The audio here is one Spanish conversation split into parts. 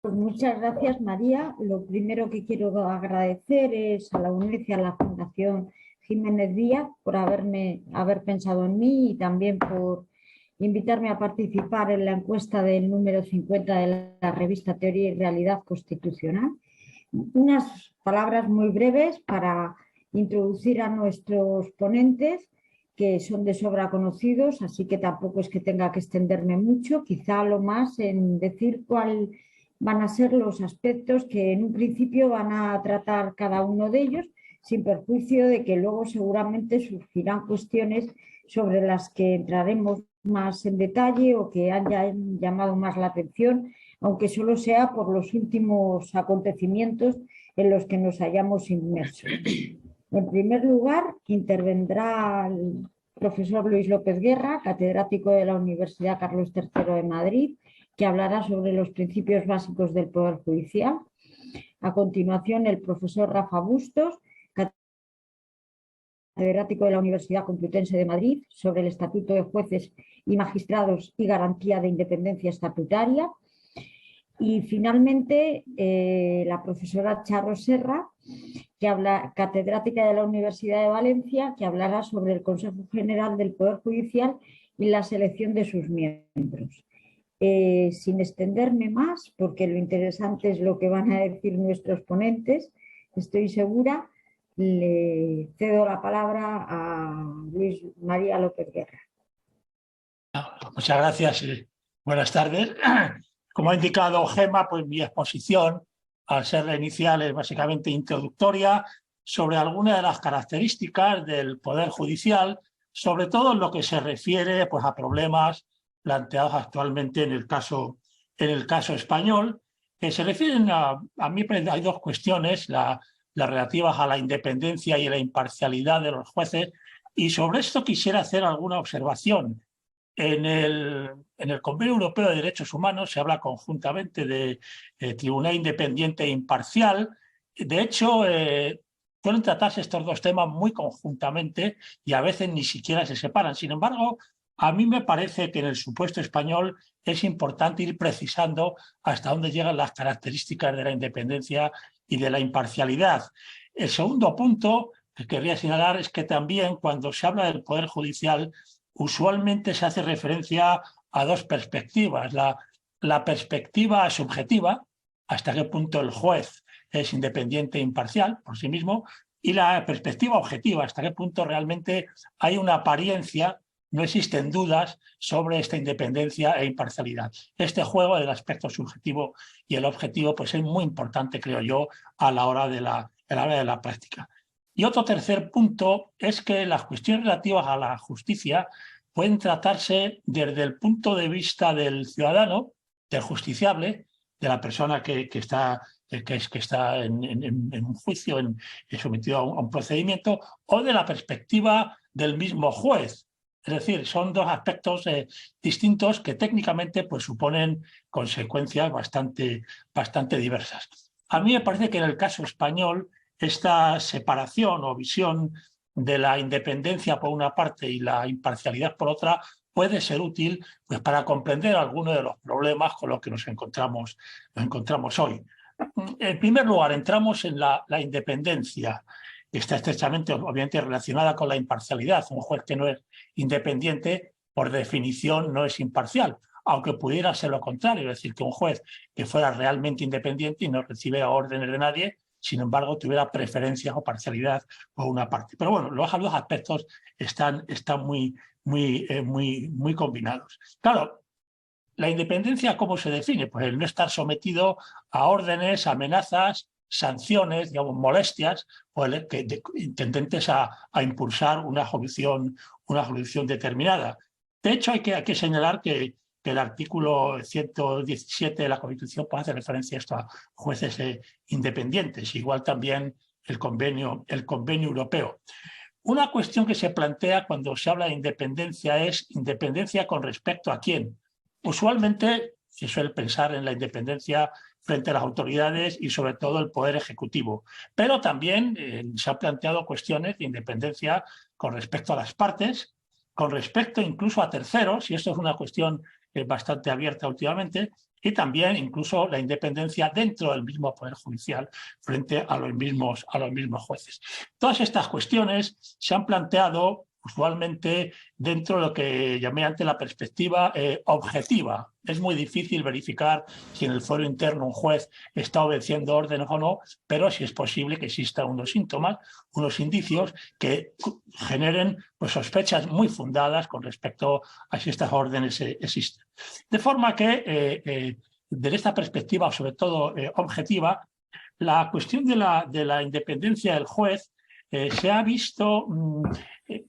Pues muchas gracias, María. Lo primero que quiero agradecer es a la UNED y a la Fundación Jiménez Díaz por haber pensado en mí y también por invitarme a participar en la encuesta del número 50 de la revista Teoría y Realidad Constitucional. Unas palabras muy breves para introducir a nuestros ponentes, que son de sobra conocidos, así que tampoco es que tenga que extenderme mucho, quizá lo más en decir cuál van a ser los aspectos que en un principio van a tratar cada uno de ellos, sin perjuicio de que luego seguramente surgirán cuestiones sobre las que entraremos más en detalle o que hayan llamado más la atención, aunque solo sea por los últimos acontecimientos en los que nos hayamos inmersos. En primer lugar, intervendrá el profesor Luis López Guerra, catedrático de la Universidad Carlos III de Madrid, que hablará sobre los principios básicos del Poder Judicial. A continuación, el profesor Rafa Bustos, catedrático de la Universidad Complutense de Madrid, sobre el Estatuto de Jueces y Magistrados y garantía de independencia estatutaria. Y finalmente, la profesora Charo Serra, catedrática de la Universidad de Valencia, que hablará sobre el Consejo General del Poder Judicial y la selección de sus miembros. Sin extenderme más, porque lo interesante es lo que van a decir nuestros ponentes, estoy segura, le cedo la palabra a Luis María López Guerra. Muchas gracias. Buenas tardes. Como ha indicado Gemma, pues mi exposición, al ser la inicial, es básicamente introductoria sobre algunas de las características del Poder Judicial, sobre todo en lo que se refiere pues, a problemas planteados actualmente en el caso español, que se refieren a mí hay dos cuestiones, las relativas a la independencia y a la imparcialidad de los jueces, y sobre esto quisiera hacer alguna observación. En el Convenio Europeo de Derechos Humanos se habla conjuntamente de tribunal independiente e imparcial. De hecho, pueden tratarse estos dos temas muy conjuntamente y a veces ni siquiera se separan. Sin embargo, a mí me parece que en el supuesto español es importante ir precisando hasta dónde llegan las características de la independencia y de la imparcialidad. El segundo punto que querría señalar es que también cuando se habla del Poder Judicial, usualmente se hace referencia a dos perspectivas. La perspectiva subjetiva, hasta qué punto el juez es independiente e imparcial por sí mismo, y la perspectiva objetiva, hasta qué punto realmente hay una apariencia, no existen dudas sobre esta independencia e imparcialidad. Este juego del aspecto subjetivo y el objetivo pues es muy importante, creo yo, a la hora de la práctica. Y otro tercer punto es que las cuestiones relativas a la justicia pueden tratarse desde el punto de vista del ciudadano, del justiciable, de la persona que está en un juicio, sometido a un procedimiento, o de la perspectiva del mismo juez. Es decir, son dos aspectos distintos que técnicamente pues, suponen consecuencias bastante diversas. A mí me parece que en el caso español esta separación o visión de la independencia por una parte y la imparcialidad por otra puede ser útil pues, para comprender algunos de los problemas con los que nos encontramos hoy. En primer lugar, entramos en la independencia. Está estrechamente, obviamente, relacionada con la imparcialidad. Un juez que no es independiente, por definición, no es imparcial, aunque pudiera ser lo contrario, es decir, que un juez que fuera realmente independiente y no recibiera órdenes de nadie, sin embargo, tuviera preferencias o parcialidad por una parte. Pero bueno, los dos aspectos están muy combinados. Claro, la independencia, ¿cómo se define? Pues el no estar sometido a órdenes, amenazas, sanciones, digamos, molestias, tendentes a impulsar una jurisdicción determinada. De hecho, hay que señalar que el artículo 117 de la Constitución pues, hace referencia a esto a jueces independientes, igual también el convenio europeo. Una cuestión que se plantea cuando se habla de independencia es independencia con respecto a quién. Usualmente se suele pensar en la independencia frente a las autoridades y sobre todo el poder ejecutivo, pero también se han planteado cuestiones de independencia con respecto a las partes, con respecto incluso a terceros, y esto es una cuestión bastante abierta últimamente, y también incluso la independencia dentro del mismo Poder Judicial frente a los mismos jueces. Todas estas cuestiones se han planteado usualmente dentro de lo que llamé antes la perspectiva objetiva. Es muy difícil verificar si en el fuero interno un juez está obedeciendo órdenes o no, pero sí es posible que existan unos síntomas, unos indicios que generen pues, sospechas muy fundadas con respecto a si estas órdenes existen. De forma que, desde esta perspectiva, sobre todo objetiva, la cuestión de la independencia del juez se ha visto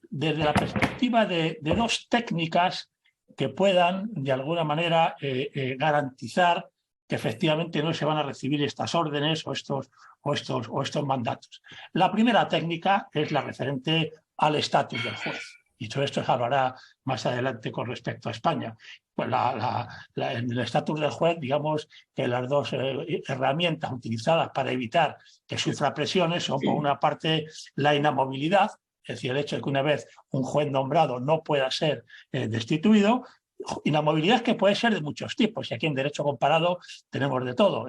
desde la perspectiva de dos técnicas que puedan, de alguna manera, garantizar que efectivamente no se van a recibir estas órdenes o estos mandatos. La primera técnica es la referente al estatus del juez. Y todo esto se hablará más adelante con respecto a España. Pues en el estatus del juez, digamos que las dos herramientas utilizadas para evitar que sufra presiones son, por una parte, la inamovilidad, es decir, el hecho de que una vez un juez nombrado no pueda ser destituido. Inamovilidad que puede ser de muchos tipos, y aquí en derecho comparado tenemos de todo.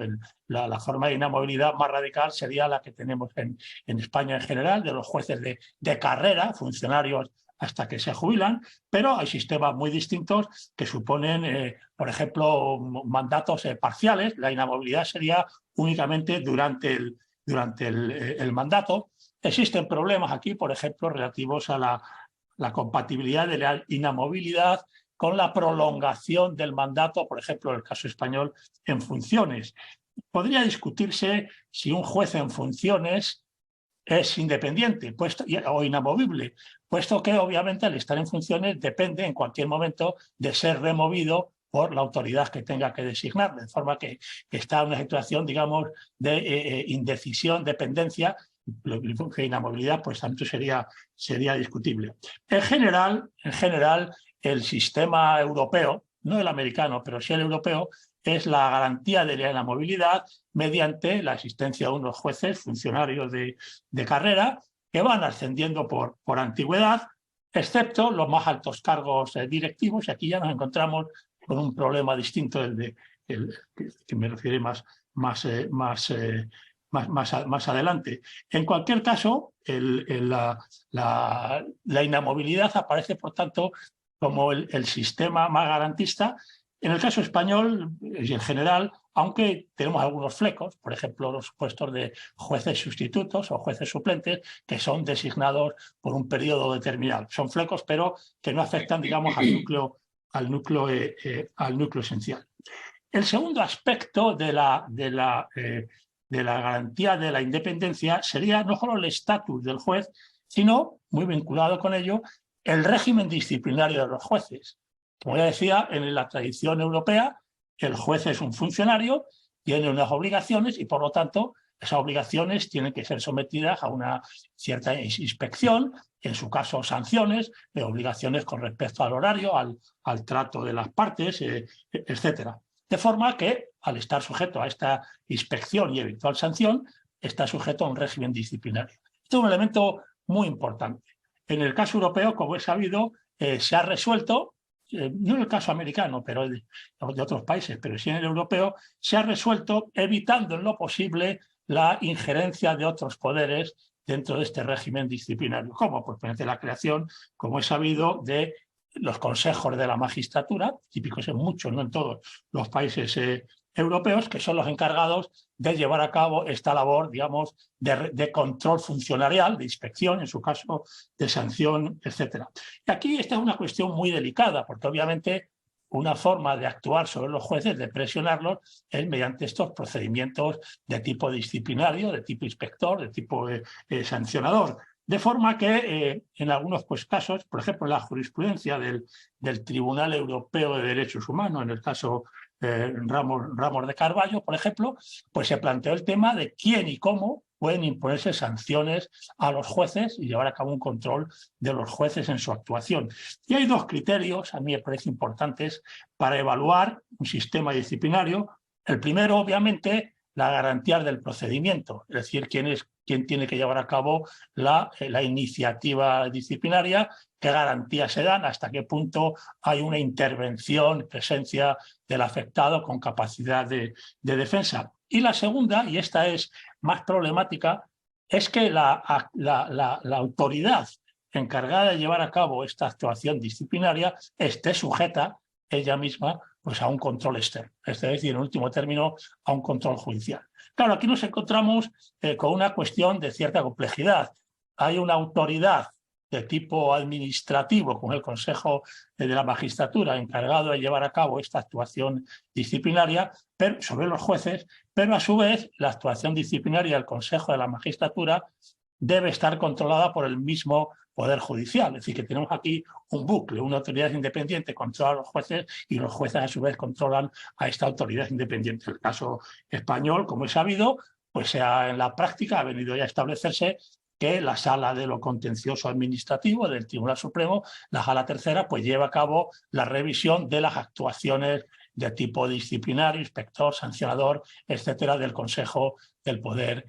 La forma de inamovilidad más radical sería la que tenemos en España en general, de los jueces de carrera, funcionarios hasta que se jubilan, pero hay sistemas muy distintos que suponen, por ejemplo, mandatos parciales. La inamovilidad sería únicamente durante el mandato. Existen problemas aquí, por ejemplo, relativos a la compatibilidad de la inamovilidad con la prolongación del mandato, por ejemplo, en el caso español, en funciones. Podría discutirse si un juez en funciones es independiente o inamovible, puesto que obviamente al estar en funciones depende en cualquier momento de ser removido por la autoridad que tenga que designar, de forma que está en una situación, digamos, de indecisión, dependencia, que inamovilidad pues tanto sería discutible. En general, el sistema europeo, no el americano, pero sí el europeo, es la garantía de la inamovilidad mediante la existencia de unos jueces, funcionarios de carrera, que van ascendiendo por antigüedad, excepto los más altos cargos directivos, y aquí ya nos encontramos con un problema distinto del que me refiero más adelante. En cualquier caso, la inamovilidad aparece, por tanto, como el sistema más garantista. En el caso español y en general, aunque tenemos algunos flecos, por ejemplo, los puestos de jueces sustitutos o jueces suplentes, que son designados por un periodo determinado. Son flecos, pero que no afectan, digamos, al núcleo esencial. El segundo aspecto de la garantía de la independencia sería no solo el estatus del juez, sino, muy vinculado con ello, el régimen disciplinario de los jueces. Como ya decía, en la tradición europea, el juez es un funcionario, tiene unas obligaciones y, por lo tanto, esas obligaciones tienen que ser sometidas a una cierta inspección, en su caso sanciones, obligaciones con respecto al horario, al trato de las partes, etcétera. De forma que, al estar sujeto a esta inspección y eventual sanción, está sujeto a un régimen disciplinario. Esto es un elemento muy importante. En el caso europeo, como he sabido, se ha resuelto, no en el caso americano, pero de otros países, pero sí en el europeo, se ha resuelto evitando en lo posible la injerencia de otros poderes dentro de este régimen disciplinario. ¿Cómo? Pues mediante la creación, como he sabido, de los consejos de la magistratura, típicos en muchos, no en todos los países europeos, que son los encargados de llevar a cabo esta labor, digamos, de control funcionarial, de inspección, en su caso, de sanción, etcétera. Y aquí esta es una cuestión muy delicada, porque obviamente una forma de actuar sobre los jueces, de presionarlos, es mediante estos procedimientos de tipo disciplinario, de tipo inspector, de tipo sancionador. De forma que en algunos casos, por ejemplo, la jurisprudencia del Tribunal Europeo de Derechos Humanos, en el caso Ramos de Carballo, por ejemplo, pues se planteó el tema de quién y cómo pueden imponerse sanciones a los jueces y llevar a cabo un control de los jueces en su actuación. Y hay dos criterios, a mí me parece importantes, para evaluar un sistema disciplinario. El primero, obviamente, la garantía del procedimiento, es decir, quién es quién tiene que llevar a cabo la iniciativa disciplinaria, qué garantías se dan, hasta qué punto hay una intervención, presencia del afectado con capacidad de defensa. Y la segunda, y esta es más problemática, es que la autoridad encargada de llevar a cabo esta actuación disciplinaria esté sujeta ella misma pues, a un control externo, es decir, en último término, a un control judicial. Claro, aquí nos encontramos con una cuestión de cierta complejidad. Hay una autoridad de tipo administrativo, con el Consejo de la Magistratura, encargado de llevar a cabo esta actuación disciplinaria pero, sobre los jueces, pero a su vez la actuación disciplinaria del Consejo de la Magistratura debe estar controlada por el mismo Poder Judicial. Es decir, que tenemos aquí un bucle, una autoridad independiente controla a los jueces y los jueces a su vez controlan a esta autoridad independiente. El caso español, como es sabido, pues en la práctica ha venido ya a establecerse que la Sala de lo Contencioso Administrativo del Tribunal Supremo, la Sala Tercera, pues lleva a cabo la revisión de las actuaciones de tipo disciplinario, inspector, sancionador, etcétera, del Consejo del Poder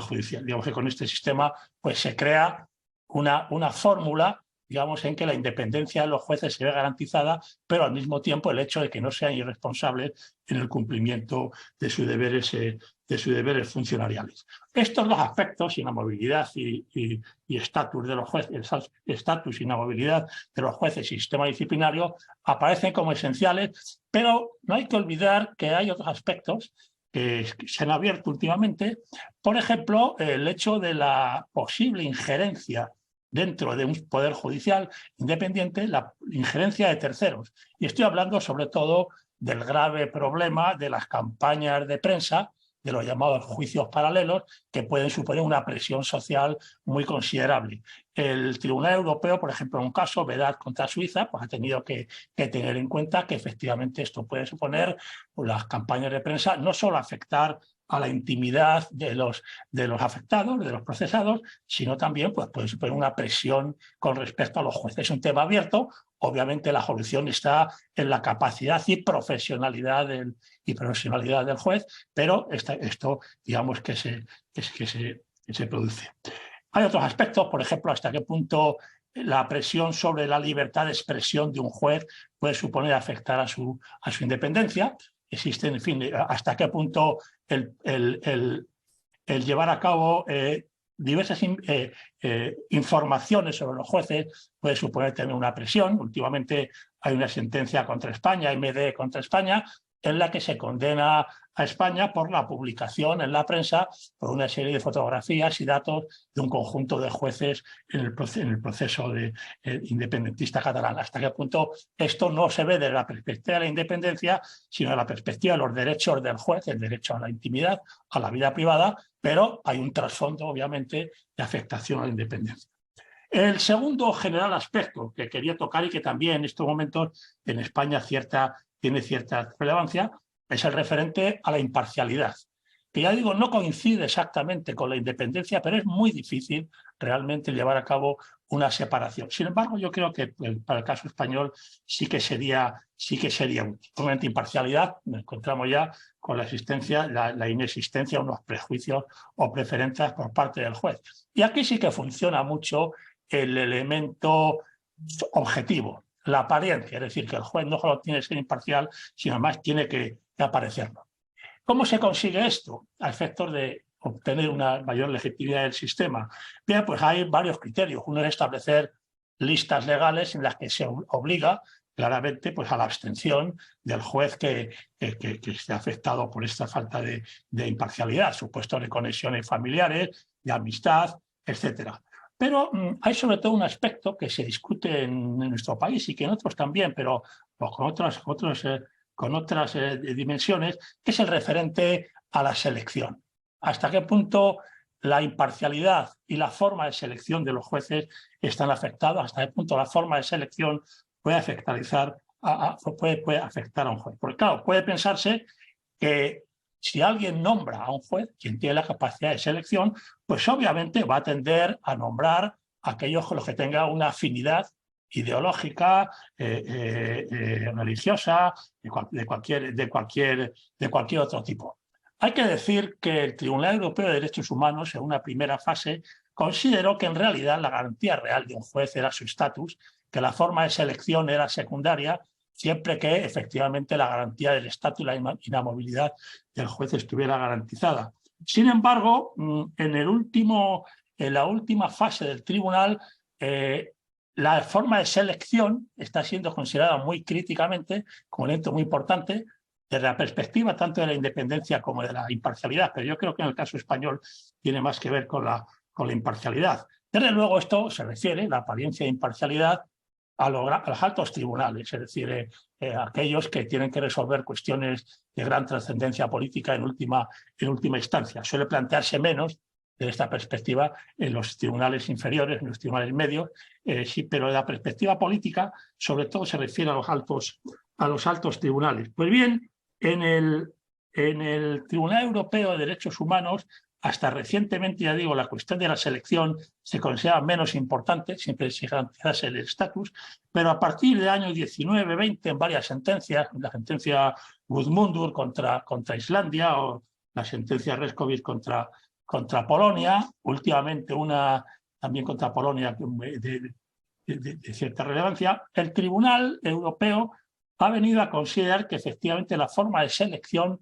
Judicial. Digamos que con este sistema pues se crea una fórmula, digamos, en que la independencia de los jueces se ve garantizada, pero al mismo tiempo el hecho de que no sean irresponsables en el cumplimiento de sus deberes funcionariales. Estos dos aspectos, inamovilidad y estatus de los jueces, estatus y inamovilidad de los jueces y sistema disciplinario, aparecen como esenciales, pero no hay que olvidar que hay otros aspectos que se han abierto últimamente. Por ejemplo, el hecho de la posible injerencia dentro de un poder judicial independiente, la injerencia de terceros. Y estoy hablando sobre todo del grave problema de las campañas de prensa, de los llamados juicios paralelos, que pueden suponer una presión social muy considerable. El Tribunal Europeo, por ejemplo, en un caso, Vedad contra Suiza, pues ha tenido que tener en cuenta que efectivamente esto puede suponer pues, las campañas de prensa, no solo afectar a la intimidad de los afectados, de los procesados, sino también pues, puede suponer una presión con respecto a los jueces. Es un tema abierto. Obviamente la solución está en la capacidad y profesionalidad del juez, pero esto digamos que se produce. Hay otros aspectos, por ejemplo, hasta qué punto la presión sobre la libertad de expresión de un juez puede suponer afectar a su independencia. Existen, en fin, hasta qué punto el llevar a cabo diversas informaciones sobre los jueces puede suponer también una presión. Últimamente hay una sentencia contra España, MD contra España, en la que se condena a España por la publicación en la prensa por una serie de fotografías y datos de un conjunto de jueces en el proceso independentista catalán. Hasta qué punto esto no se ve desde la perspectiva de la independencia, sino desde la perspectiva de los derechos del juez, el derecho a la intimidad, a la vida privada, pero hay un trasfondo, obviamente, de afectación a la independencia. El segundo general aspecto que quería tocar y que también en estos momentos en España tiene cierta relevancia, es el referente a la imparcialidad, que ya digo, no coincide exactamente con la independencia, pero es muy difícil realmente llevar a cabo una separación. Sin embargo, yo creo que para el caso español sí que sería útil. Obviamente, imparcialidad, nos encontramos ya con la inexistencia de unos prejuicios o preferencias por parte del juez. Y aquí sí que funciona mucho el elemento objetivo, la apariencia, es decir, que el juez no solo tiene que ser imparcial, sino además tiene que aparecerlo. ¿Cómo se consigue esto? A efectos de obtener una mayor legitimidad del sistema. Bien, pues hay varios criterios. Uno es establecer listas legales en las que se obliga claramente pues, a la abstención del juez que esté afectado por esta falta de imparcialidad, supuestos de conexiones familiares, de amistad, etcétera. Pero hay sobre todo un aspecto que se discute en nuestro país y que en otros también, pero con otras dimensiones, que es el referente a la selección. Hasta qué punto la imparcialidad y la forma de selección de los jueces están afectados, hasta qué punto la forma de selección puede afectar a un juez. Porque claro, puede pensarse que si alguien nombra a un juez, quien tiene la capacidad de selección, pues obviamente va a tender a nombrar a aquellos con los que tenga una afinidad ideológica, religiosa, de cualquier otro tipo. Hay que decir que el Tribunal Europeo de Derechos Humanos, en una primera fase, consideró que en realidad la garantía real de un juez era su estatus, que la forma de selección era secundaria, siempre que efectivamente la garantía del estatus y la inamovilidad del juez estuviera garantizada. Sin embargo, en la última fase del tribunal, la forma de selección está siendo considerada muy críticamente como un elemento muy importante desde la perspectiva tanto de la independencia como de la imparcialidad, pero yo creo que en el caso español tiene más que ver con la imparcialidad. Desde luego esto se refiere, la apariencia de imparcialidad, a los altos tribunales, es decir, aquellos que tienen que resolver cuestiones de gran trascendencia política en última instancia. Suele plantearse menos desde esta perspectiva en los tribunales inferiores, en los tribunales medios, sí, pero de la perspectiva política, sobre todo se refiere a los altos tribunales. Pues bien, en el Tribunal Europeo de Derechos Humanos, hasta recientemente, ya digo, la cuestión de la selección se considera menos importante, siempre se garantizase el estatus, pero a partir del año 19-20, en varias sentencias, la sentencia Guðmundur contra Islandia o la sentencia Reskovic contra Polonia, últimamente una también contra Polonia de cierta relevancia, el Tribunal Europeo ha venido a considerar que efectivamente la forma de selección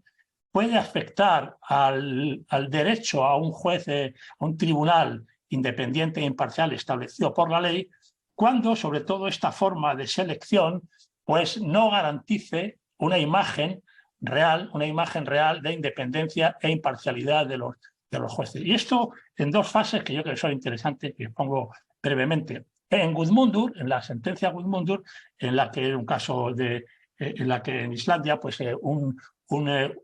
puede afectar al derecho a un juez, a un tribunal independiente e imparcial establecido por la ley, cuando sobre todo esta forma de selección pues no garantice una imagen real de independencia e imparcialidad de los jueces. Y esto en dos fases que yo creo que son interesantes, que pongo brevemente. En Guðmundur, en la sentencia Guðmundur, en la que un caso en la que en Islandia pues un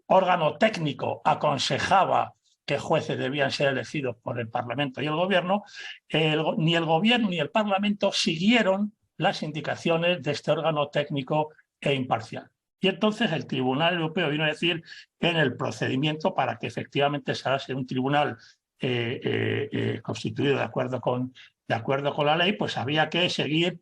órgano técnico aconsejaba que jueces debían ser elegidos por el Parlamento y el Gobierno, ni el Gobierno ni el Parlamento siguieron las indicaciones de este órgano técnico e imparcial. Y entonces el Tribunal Europeo vino a decir que en el procedimiento, para que efectivamente se haga un tribunal constituido de acuerdo con la ley, pues había que seguir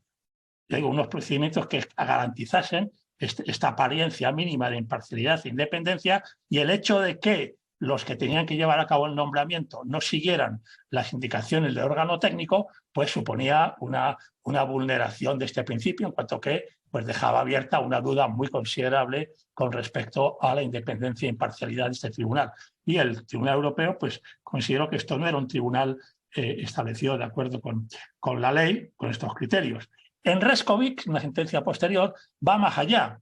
unos procedimientos que garantizasen esta apariencia mínima de imparcialidad e independencia, y el hecho de que los que tenían que llevar a cabo el nombramiento no siguieran las indicaciones del órgano técnico, pues suponía una vulneración de este principio, en cuanto que pues dejaba abierta una duda muy considerable con respecto a la independencia e imparcialidad de este tribunal. Y el Tribunal Europeo pues consideró que esto no era un tribunal establecido de acuerdo con la ley, con estos criterios. En Reskovic, una sentencia posterior, va más allá.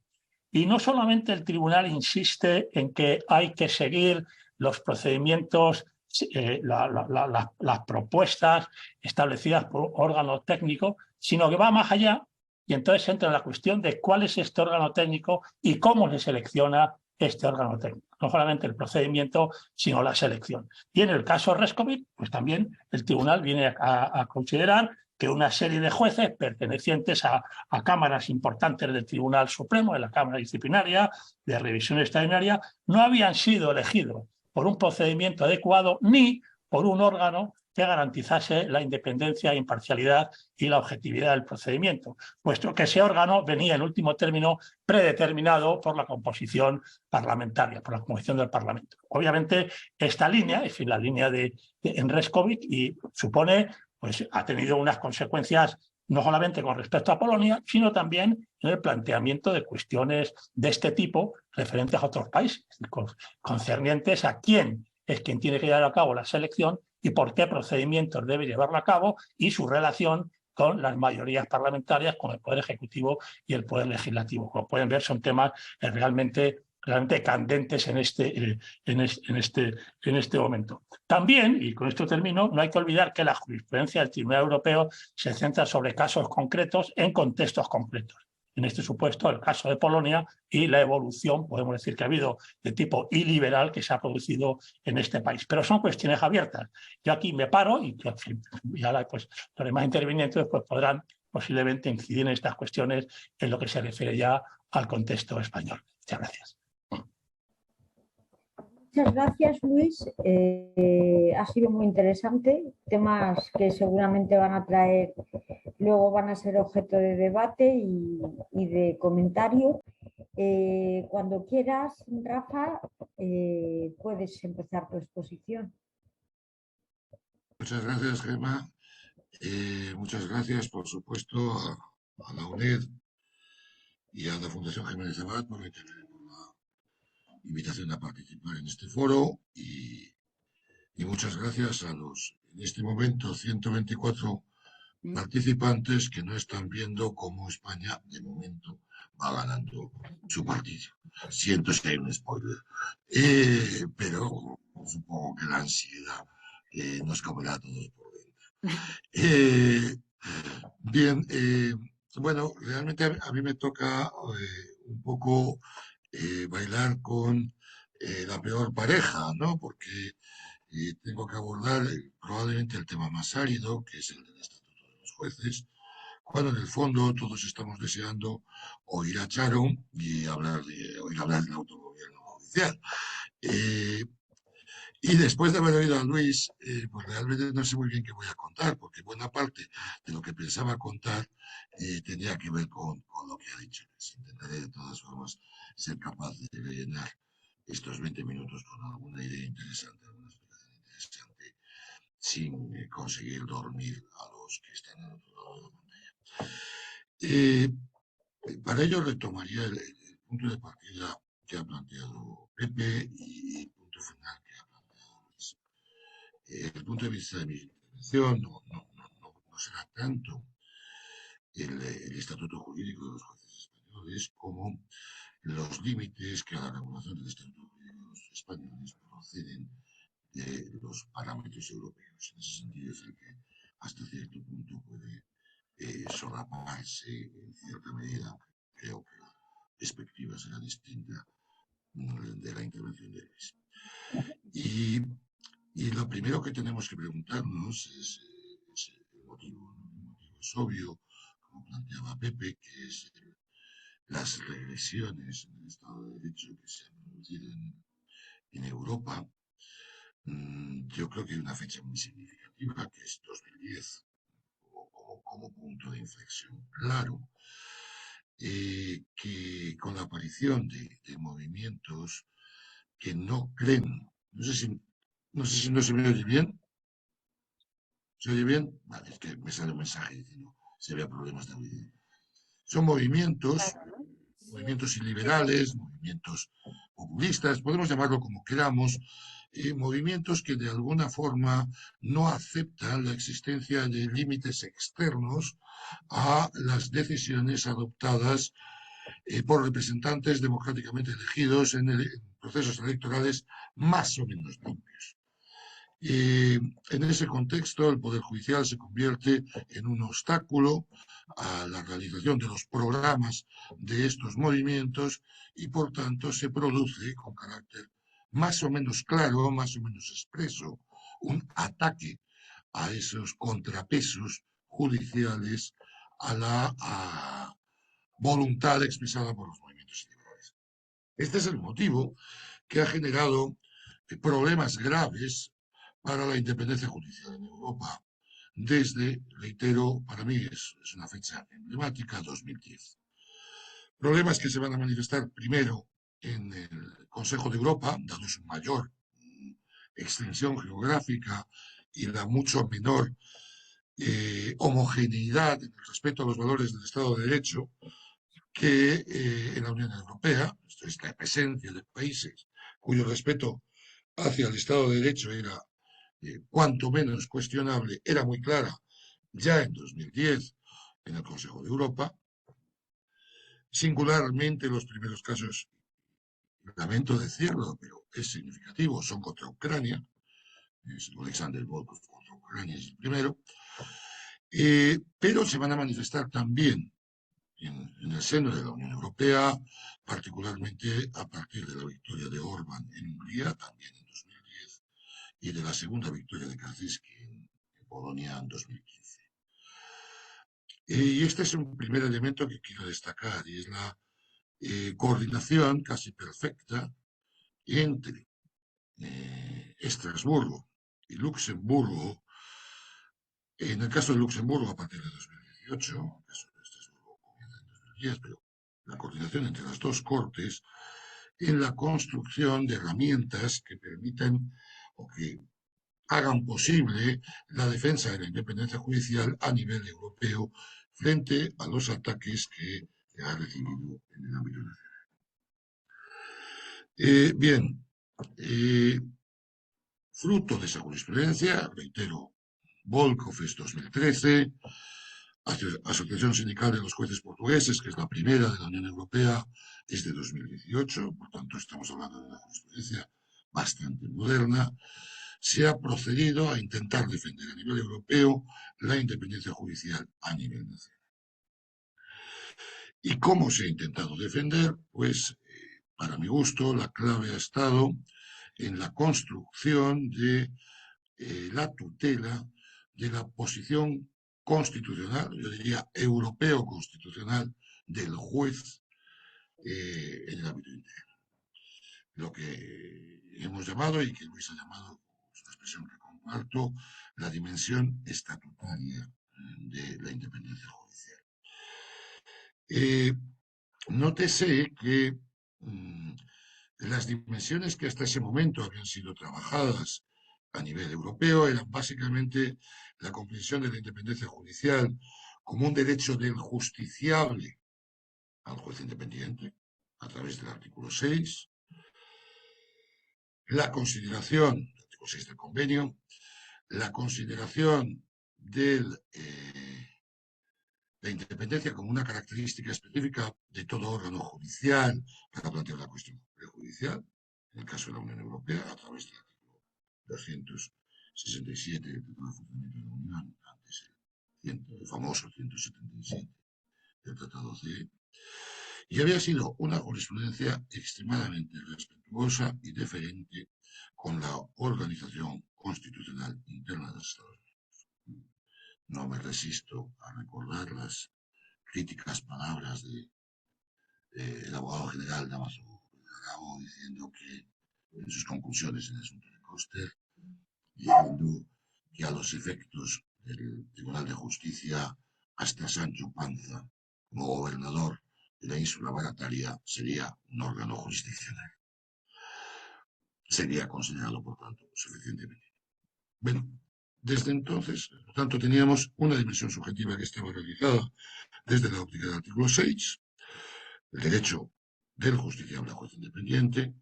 Y no solamente el tribunal insiste en que hay que seguir los procedimientos, las propuestas establecidas por un órgano técnico, sino que va más allá y entonces entra en la cuestión de cuál es este órgano técnico y cómo se selecciona este órgano técnico. No solamente el procedimiento, sino la selección. Y en el caso Reskovic, pues también el tribunal viene a considerar que una serie de jueces pertenecientes a cámaras importantes del Tribunal Supremo, de la Cámara Disciplinaria, de Revisión Extraordinaria, no habían sido elegidos por un procedimiento adecuado ni por un órgano que garantizase la independencia, imparcialidad y la objetividad del procedimiento, puesto que ese órgano venía en último término predeterminado por la composición parlamentaria, por la composición del Parlamento. Obviamente esta línea, es decir, la línea en Reskovic, y supone pues ha tenido unas consecuencias no solamente con respecto a Polonia, sino también en el planteamiento de cuestiones de este tipo referentes a otros países, concernientes a quién es quien tiene que llevar a cabo la selección y por qué procedimientos debe llevarla a cabo y su relación con las mayorías parlamentarias, con el Poder Ejecutivo y el Poder Legislativo. Como pueden ver, son temas realmente candentes en este momento. También, y con esto termino, no hay que olvidar que la jurisprudencia del Tribunal Europeo se centra sobre casos concretos en contextos concretos. En este supuesto, el caso de Polonia y la evolución, podemos decir que ha habido de tipo iliberal que se ha producido en este país. Pero son cuestiones abiertas. Yo aquí me paro y ahora pues, los demás intervinientes pues, podrán posiblemente incidir en estas cuestiones en lo que se refiere ya al contexto español. Muchas gracias. Muchas gracias, Luis. Ha sido muy interesante. Temas que seguramente van a traer, luego van a ser objeto de debate y de comentario. Cuando quieras, Rafa, puedes empezar tu exposición. Muchas gracias, Gemma. Muchas gracias, por supuesto, a la UNED y a la Fundación Jiménez Abad por la invitación a participar en este foro y muchas gracias a los, en este momento, 124 participantes que no están viendo cómo España, de momento, va ganando su partido. Siento si hay un spoiler. Pero supongo que la ansiedad nos comerá a todos por dentro. Bien, bueno, realmente a mí me toca un poco bailar con la peor pareja, ¿no? Porque tengo que abordar probablemente el tema más árido, que es el del Estatuto de los Jueces, cuando en el fondo todos estamos deseando oír a Charo y oír hablar del autogobierno judicial. Y después de haber oído a Luis, pues realmente no sé muy bien qué voy a contar, porque buena parte de lo que pensaba contar tenía que ver con lo que ha dicho Luis. Intentaré de todas formas ser capaz de rellenar estos 20 minutos con alguna idea interesante, alguna explicación interesante, sin conseguir dormir a los que están al otro lado de la pantalla. Para ello retomaría el punto de partida que ha planteado Pepe y el punto final que ha planteado Luis. El punto de vista de mi intervención no será tanto el estatuto jurídico de los jueces españoles como los límites que a la regulación del estatuto jurídico de los españoles proceden de los parámetros europeos. En ese sentido es el que hasta cierto punto puede solaparse en cierta medida. Creo que la perspectiva será distinta de la intervención de Luis. Y lo primero que tenemos que preguntarnos es el motivo, ¿no? El motivo es obvio, como planteaba Pepe, que es las regresiones en el Estado de Derecho que se han producido en Europa. Yo creo que hay una fecha muy significativa, que es 2010, como punto de inflexión claro, que con la aparición de movimientos que no creen, no sé si no se me oye bien. ¿Se oye bien? Vale, es que me sale un mensaje diciendo si había problemas de audio. Son movimientos iliberales, movimientos populistas, podemos llamarlo como queramos, movimientos que de alguna forma no aceptan la existencia de límites externos a las decisiones adoptadas por representantes democráticamente elegidos en procesos electorales más o menos limpios. En ese contexto, el Poder Judicial se convierte en un obstáculo a la realización de los programas de estos movimientos y, por tanto, se produce con carácter más o menos claro, más o menos expreso, un ataque a esos contrapesos judiciales a la voluntad expresada por los movimientos liberales. Este es el motivo que ha generado problemas graves para la independencia judicial en Europa desde, reitero, para mí es una fecha emblemática, 2010. Problemas que se van a manifestar primero en el Consejo de Europa, dado su mayor extensión geográfica y la mucho menor homogeneidad en el respeto a los valores del Estado de Derecho que en la Unión Europea. Esto es la presencia de países cuyo respeto hacia el Estado de Derecho era cuanto menos cuestionable, era muy clara ya en 2010 en el Consejo de Europa. Singularmente los primeros casos, lamento decirlo, pero es significativo, son contra Ucrania. Es Alexander Volkov contra Ucrania es el primero. Pero se van a manifestar también en el seno de la Unión Europea, particularmente a partir de la victoria de Orbán en Hungría, también en 2010, y de la segunda victoria de Kaczyński en Polonia en 2015. Y este es un primer elemento que quiero destacar, y es la coordinación casi perfecta entre Estrasburgo y Luxemburgo. En el caso de Luxemburgo, a partir de 2018, en el caso de Estrasburgo comienza en 2010, pero la coordinación entre las dos cortes en la construcción de herramientas que permitan o que hagan posible la defensa de la independencia judicial a nivel europeo frente a los ataques que ha recibido en el ámbito nacional. Bien, fruto de esa jurisprudencia, reitero, Volkofes 2013, Asociación Sindical de los Jueces Portugueses, que es la primera de la Unión Europea, es de 2018, por tanto estamos hablando de una jurisprudencia bastante moderna, se ha procedido a intentar defender a nivel europeo la independencia judicial a nivel nacional. ¿Y cómo se ha intentado defender? Pues, para mi gusto, la clave ha estado en la construcción de la tutela de la posición constitucional, yo diría europeo constitucional, del juez en el ámbito interno. Lo que hemos llamado, y que Luis ha llamado, es una expresión que comparto, la dimensión estatutaria de la independencia judicial. Nótese que las dimensiones que hasta ese momento habían sido trabajadas a nivel europeo eran básicamente la comprensión de la independencia judicial como un derecho del justiciable al juez independiente, a través del artículo 6, la consideración, el artículo 6 del convenio, la consideración de la independencia como una característica específica de todo órgano judicial para plantear la cuestión prejudicial, en el caso de la Unión Europea, a través del artículo 267 del Tratado de Funcionamiento de la Unión, antes el famoso 177 del Tratado CE, y había sido una jurisprudencia extremadamente respetuosa y deferente con la organización constitucional interna de los Estados Unidos. No me resisto a recordar las críticas palabras del abogado general Dámaso Garao diciendo que en sus conclusiones en el asunto de Koster, diciendo que a los efectos del Tribunal de Justicia, hasta Sancho Panza, como gobernador de la ínsula barataria, sería un órgano jurisdiccional. Sería considerado, por tanto, suficientemente. Bueno, desde entonces, por tanto, teníamos una dimensión subjetiva que estaba realizada desde la óptica del artículo 6, el derecho del justiciable a juez independiente,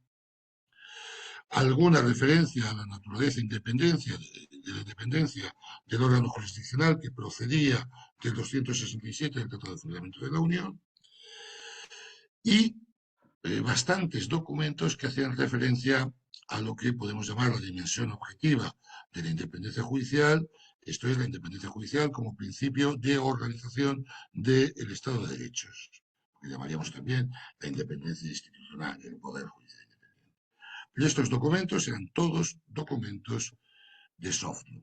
alguna referencia a la naturaleza de la independencia del órgano jurisdiccional que procedía del 267 del Tratado de Funcionamiento de la Unión, y bastantes documentos que hacían referencia a lo que podemos llamar la dimensión objetiva de la independencia judicial, esto es la independencia judicial como principio de organización del Estado de Derechos, que llamaríamos también la independencia institucional, el poder judicial independiente. Pero estos documentos eran todos documentos de soft law,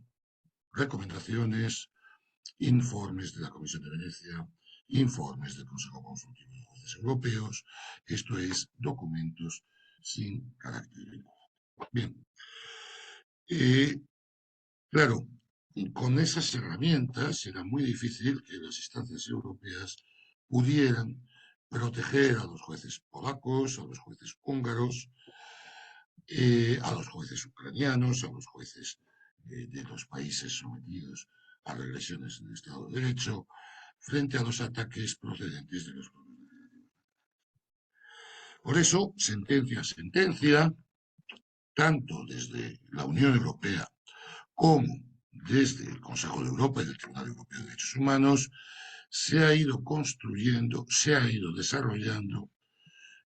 recomendaciones, informes de la Comisión de Venecia, informes del Consejo Consultivo de Jueces Europeos, esto es, documentos sin carácter vinculante. Bien, claro, con esas herramientas era muy difícil que las instancias europeas pudieran proteger a los jueces polacos, a los jueces húngaros, a los jueces ucranianos, a los jueces de los países sometidos a regresiones en el Estado de Derecho, frente a los ataques procedentes de los propios nacionalismos. Por eso, sentencia a sentencia, tanto desde la Unión Europea como desde el Consejo de Europa y el Tribunal Europeo de Derechos Humanos, se ha ido construyendo, se ha ido desarrollando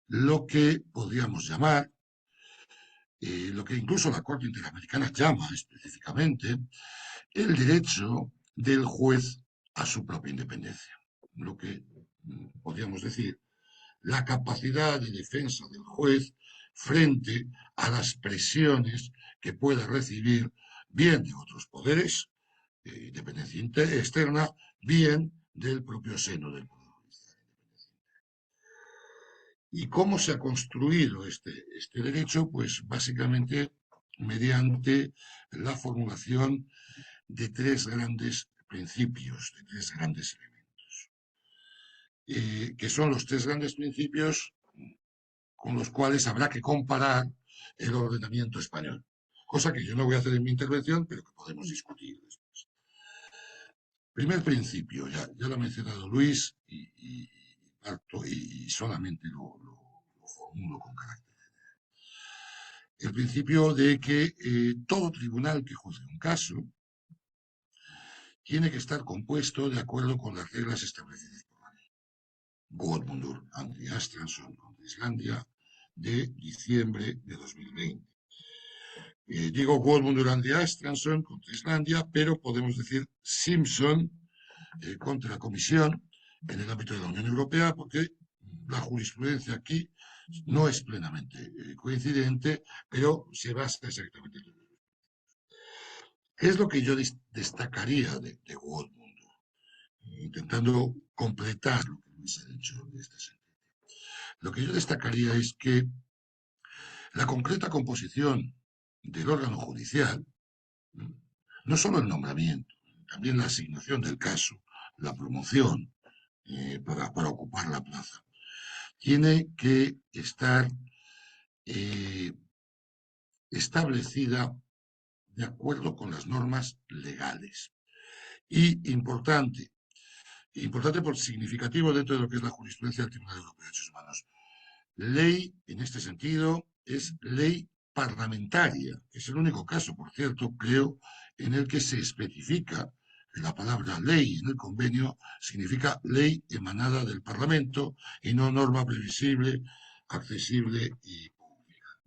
lo que podríamos llamar, lo que incluso la Corte Interamericana llama específicamente, el derecho del juez a su propia independencia. Lo que podríamos decir, la capacidad de defensa del juez frente a las presiones que pueda recibir bien de otros poderes, independencia externa, bien del propio seno del Poder Judicial. ¿Y cómo se ha construido este derecho? Pues básicamente mediante la formulación de tres grandes principios, de tres grandes elementos, que son los tres grandes principios con los cuales habrá que comparar el ordenamiento español. Cosa que yo no voy a hacer en mi intervención, pero que podemos discutir después. Primer principio, ya lo ha mencionado Luis y solamente lo formulo con carácter. El principio de que todo tribunal que juzgue un caso tiene que estar compuesto de acuerdo con las reglas establecidas por la ley. Goodmundur ante Astransson contra Islandia de diciembre de 2020. Digo Goodmundur ante Astransson contra Islandia, pero podemos decir Simpson contra la Comisión en el ámbito de la Unión Europea, porque la jurisprudencia aquí no es plenamente coincidente, pero se basa exactamente en lo mismo. ¿Qué es lo que yo destacaría de Goodmundur? Intentando completar lo que Luis ha dicho de esta sentencia. Lo que yo destacaría es que la concreta composición del órgano judicial, no solo el nombramiento, también la asignación del caso, la promoción para ocupar la plaza, tiene que estar establecida de acuerdo con las normas legales. Y importante por significativo dentro de lo que es la jurisprudencia del Tribunal Europeo de Derechos Humanos. Ley, en este sentido, es ley parlamentaria. Es el único caso, por cierto, creo, en el que se especifica que la palabra ley en el convenio significa ley emanada del Parlamento y no norma previsible, accesible y pública.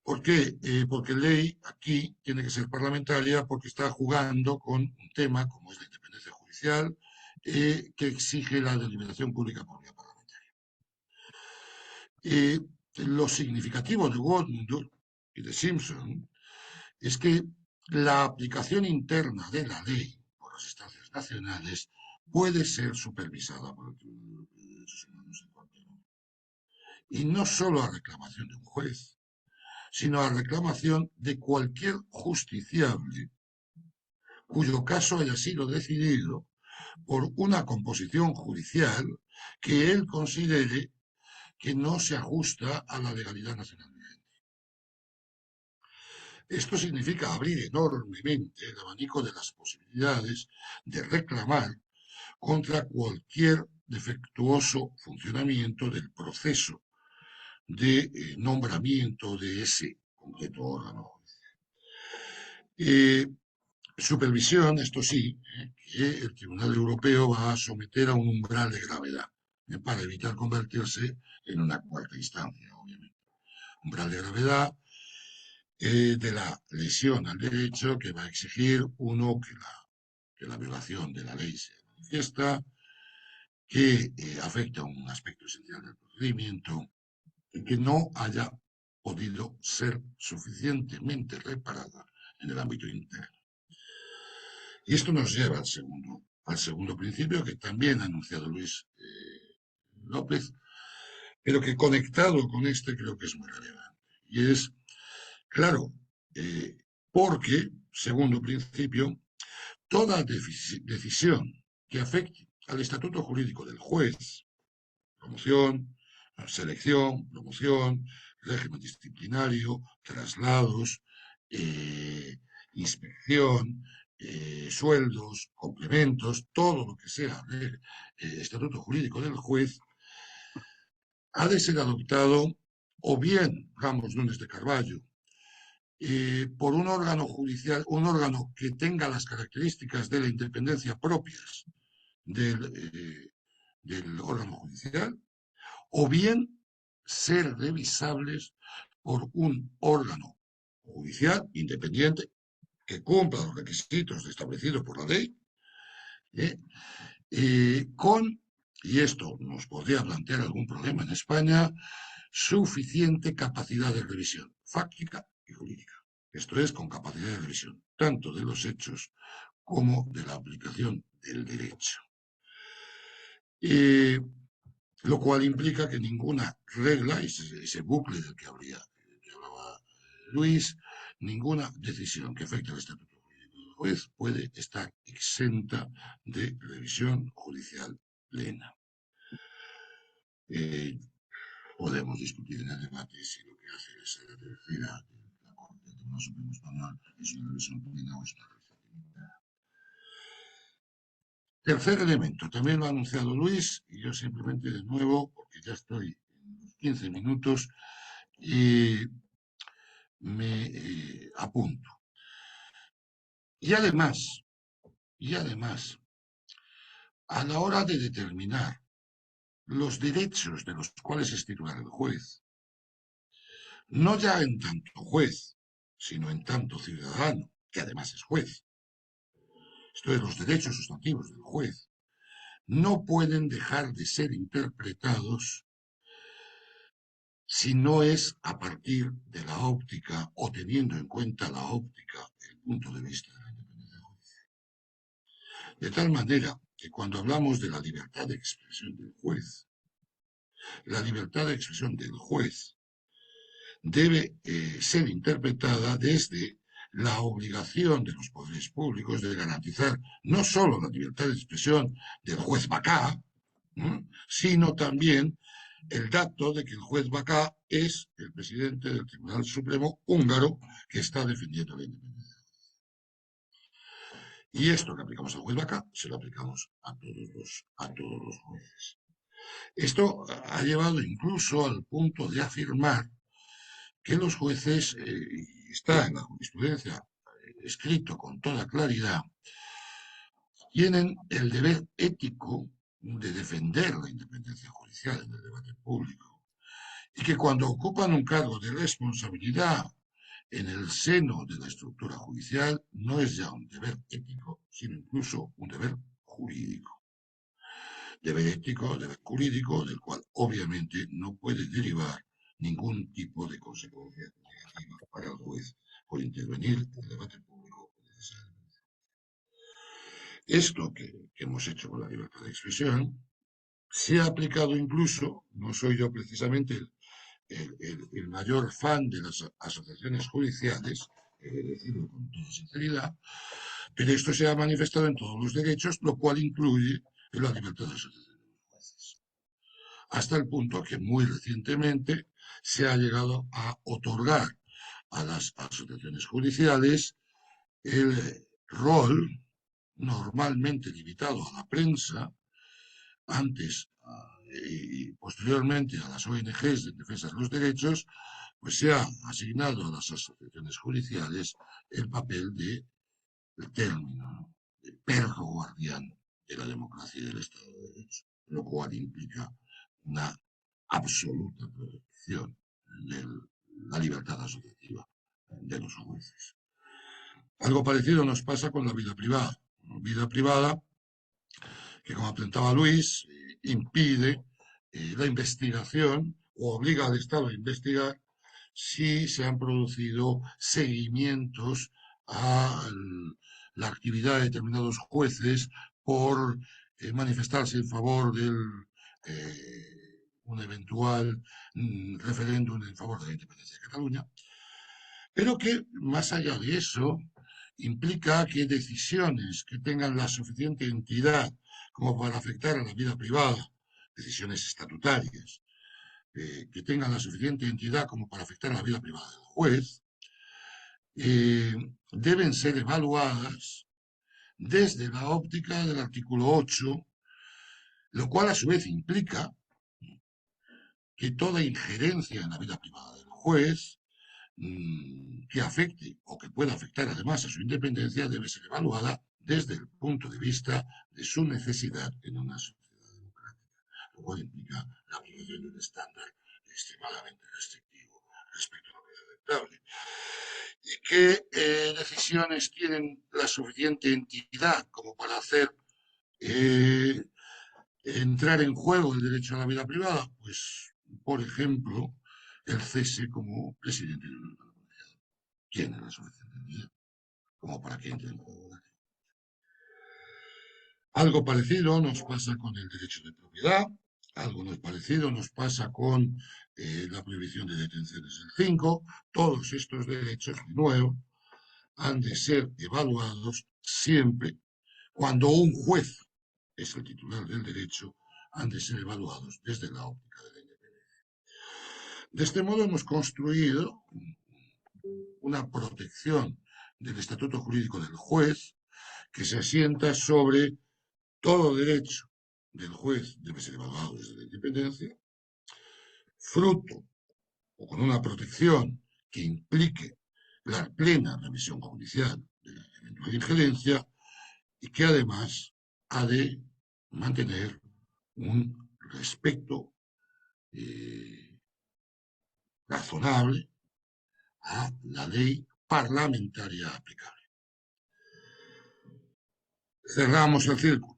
¿Por qué? Porque ley aquí tiene que ser parlamentaria porque está jugando con un tema como es la independencia judicial que exige la deliberación pública por vía parlamentaria. Lo significativo de Goodmundur y de Simpson es que la aplicación interna de la ley por las instancias nacionales puede ser supervisada por el Tribunal Europeo de Derechos Humanos en cualquier momento. Y no solo a reclamación de un juez, sino a reclamación de cualquier justiciable cuyo caso haya sido decidido por una composición judicial que él considere que no se ajusta a la legalidad nacional vigente. Esto significa abrir enormemente el abanico de las posibilidades de reclamar contra cualquier defectuoso funcionamiento del proceso de nombramiento de ese concreto órgano. Supervisión, esto sí, que el Tribunal Europeo va a someter a un umbral de gravedad para evitar convertirse en una cuarta instancia, obviamente. Umbral de gravedad de la lesión al derecho que va a exigir, uno, que la violación de la ley se manifiesta, que afecta a un aspecto esencial del procedimiento y que no haya podido ser suficientemente reparada en el ámbito interno. Y esto nos lleva al segundo principio que también ha anunciado Luis López, pero que conectado con este creo que es muy relevante. Y es, claro, porque, segundo principio, toda decisión que afecte al estatuto jurídico del juez, promoción, selección, promoción, régimen disciplinario, traslados, inspección, sueldos, complementos, todo lo que sea del estatuto jurídico del juez, ha de ser adoptado o bien, Ramos Núñez de Carballo, por un órgano judicial, un órgano que tenga las características de la independencia propias del órgano judicial, o bien ser revisables por un órgano judicial independiente que cumpla los requisitos establecidos por la ley, y esto nos podría plantear algún problema en España, suficiente capacidad de revisión fáctica y jurídica. Esto es, con capacidad de revisión tanto de los hechos como de la aplicación del derecho. Lo cual implica que ninguna regla, ese bucle del que hablaba Luis, ninguna decisión que afecte al estatuto jurídico del juez puede estar exenta de revisión judicial plena. Podemos discutir en el debate si lo que hace es la tercera de la Corte del Tribunal Supremo Español es una revisión plena o es una revisión limitada. Tercer elemento, también lo ha anunciado Luis, y yo simplemente de nuevo, porque ya estoy en los 15 minutos, y me apunto. Y además, a la hora de determinar los derechos de los cuales es titular el juez, no ya en tanto juez, sino en tanto ciudadano, que además es juez, esto es, los derechos sustantivos del juez, no pueden dejar de ser interpretados si no es a partir de la óptica o teniendo en cuenta la óptica, el punto de vista de la independencia judicial. De tal manera que cuando hablamos de la libertad de expresión del juez, la libertad de expresión del juez debe ser interpretada desde la obligación de los poderes públicos de garantizar no solo la libertad de expresión del juez Bacá, sino también el dato de que el juez Bacá es el presidente del Tribunal Supremo húngaro que está defendiendo la independencia. Y esto que aplicamos al juez Bacá se lo aplicamos a todos los jueces. Esto ha llevado incluso al punto de afirmar que los jueces, está en la jurisprudencia escrito con toda claridad, tienen el deber ético de defender la independencia judicial en el debate público y que cuando ocupan un cargo de responsabilidad en el seno de la estructura judicial no es ya un deber ético, sino incluso un deber jurídico. Deber ético, deber jurídico, del cual obviamente no puede derivar ningún tipo de consecuencia negativa para el juez por intervenir en el debate público necesariamente. Esto que hemos hecho con la libertad de expresión se ha aplicado incluso, no soy yo precisamente el mayor fan de las asociaciones judiciales, he de decirlo con toda sinceridad, pero esto se ha manifestado en todos los derechos, lo cual incluye la libertad de asociación de los jueces. Hasta el punto que muy recientemente se ha llegado a otorgar a las asociaciones judiciales el rol normalmente limitado a la prensa, antes y posteriormente a las ONGs de defensa de los derechos, pues se ha asignado a las asociaciones judiciales el papel de el término de perro guardián de la democracia y del Estado de Derecho, lo cual implica una absoluta protección de la libertad asociativa de los jueces. Algo parecido nos pasa con la vida privada. Vida privada que, como apuntaba Luis, impide la investigación o obliga al Estado a investigar si se han producido seguimientos a la actividad de determinados jueces por manifestarse en favor de un eventual referéndum en favor de la independencia de Cataluña, pero que más allá de eso implica que decisiones que tengan la suficiente entidad como para afectar a la vida privada, decisiones estatutarias, que tengan la suficiente entidad como para afectar a la vida privada del juez, deben ser evaluadas desde la óptica del artículo 8, lo cual a su vez implica que toda injerencia en la vida privada del juez que afecte o que pueda afectar además a su independencia debe ser evaluada desde el punto de vista de su necesidad en una sociedad democrática, lo cual implica la aplicación de un estándar extremadamente restrictivo respecto a lo que es aceptable. Y qué decisiones tienen la suficiente entidad como para hacer entrar en juego el derecho a la vida privada, pues, por ejemplo, el cese como presidente de una organización. Tiene la suficiente entidad como para que entre en juego. Algo parecido nos pasa con el derecho de propiedad, algo parecido nos pasa con la prohibición de detenciones del 5. Todos estos derechos, de nuevo, han de ser evaluados siempre cuando un juez es el titular del derecho, han de ser evaluados desde la óptica de la independencia. De este modo hemos construido una protección del estatuto jurídico del juez que se asienta sobre todo derecho del juez debe ser evaluado desde la independencia, fruto o con una protección que implique la plena revisión judicial de la eventual injerencia y que además ha de mantener un respeto razonable a la ley parlamentaria aplicable. Cerramos el círculo.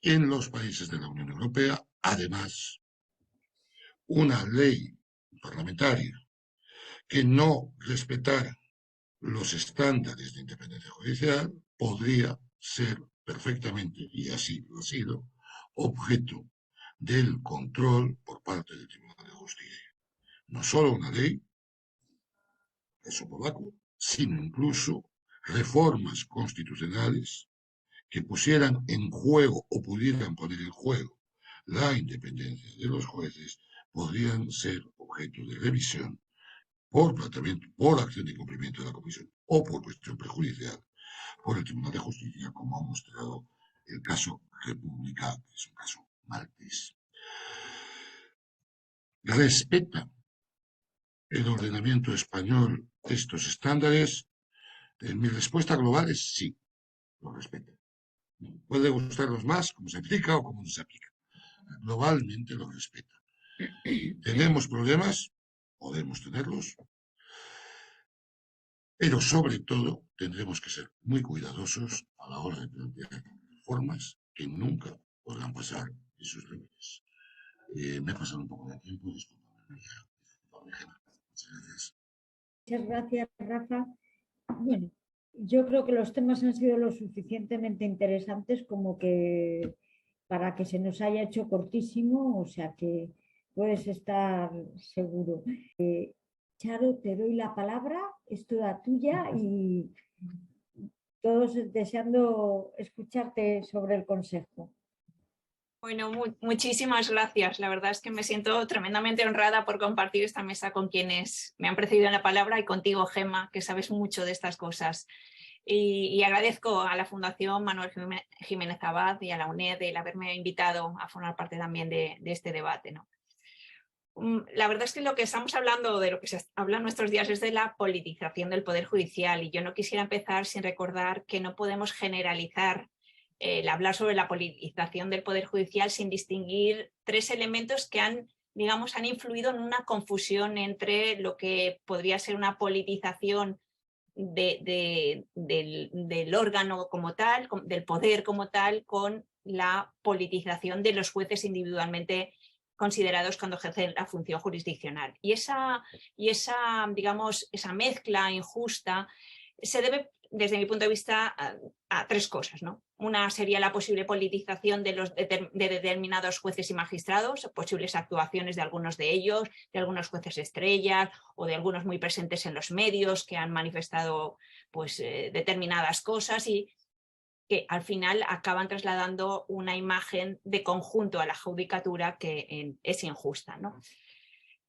En los países de la Unión Europea, además, una ley parlamentaria que no respetara los estándares de independencia judicial podría ser perfectamente, y así lo ha sido, objeto del control por parte del Tribunal de Justicia. No solo una ley, eso polaco, sino incluso reformas constitucionales que pusieran en juego o pudieran poner en juego la independencia de los jueces podrían ser objeto de revisión por planteamiento, por acción de incumplimiento de la Comisión o por cuestión prejudicial por el Tribunal de Justicia, como ha mostrado el caso República, que es un caso maltés. ¿Respeta el ordenamiento español estos estándares? Mi respuesta global es sí, lo respeta. Puede gustarnos más, como se aplica o como no se aplica. Globalmente lo respeta. ¿Tenemos problemas? Podemos tenerlos. Pero sobre todo tendremos que ser muy cuidadosos a la hora de plantear reformas que nunca podrán pasar de sus límites. Me he pasado un poco de tiempo, discúlpame. Muchas gracias. Muchas gracias, Rafa. Bueno, yo creo que los temas han sido lo suficientemente interesantes como que para que se nos haya hecho cortísimo, o sea que puedes estar seguro. Charo, te doy la palabra, es toda tuya y todos deseando escucharte sobre el consejo. Bueno, muchísimas gracias. La verdad es que me siento tremendamente honrada por compartir esta mesa con quienes me han precedido en la palabra y contigo, Gemma, que sabes mucho de estas cosas. Y agradezco a la Fundación Manuel Jiménez Abad y a la UNED el haberme invitado a formar parte también de este debate, ¿no? La verdad es que lo que estamos hablando, de lo que se habla en nuestros días, es de la politización del Poder Judicial, y yo no quisiera empezar sin recordar que no podemos generalizar el hablar sobre la politización del Poder Judicial sin distinguir tres elementos que han influido en una confusión entre lo que podría ser una politización del órgano como tal, del poder como tal, con la politización de los jueces individualmente considerados cuando ejercen la función jurisdiccional. Y esa mezcla injusta se debe, desde mi punto de vista, a tres cosas, ¿no? Una sería la posible politización de determinados jueces y magistrados, posibles actuaciones de algunos de ellos, de algunos jueces estrellas o de algunos muy presentes en los medios que han manifestado pues, determinadas cosas y que al final acaban trasladando una imagen de conjunto a la judicatura que es injusta, ¿no?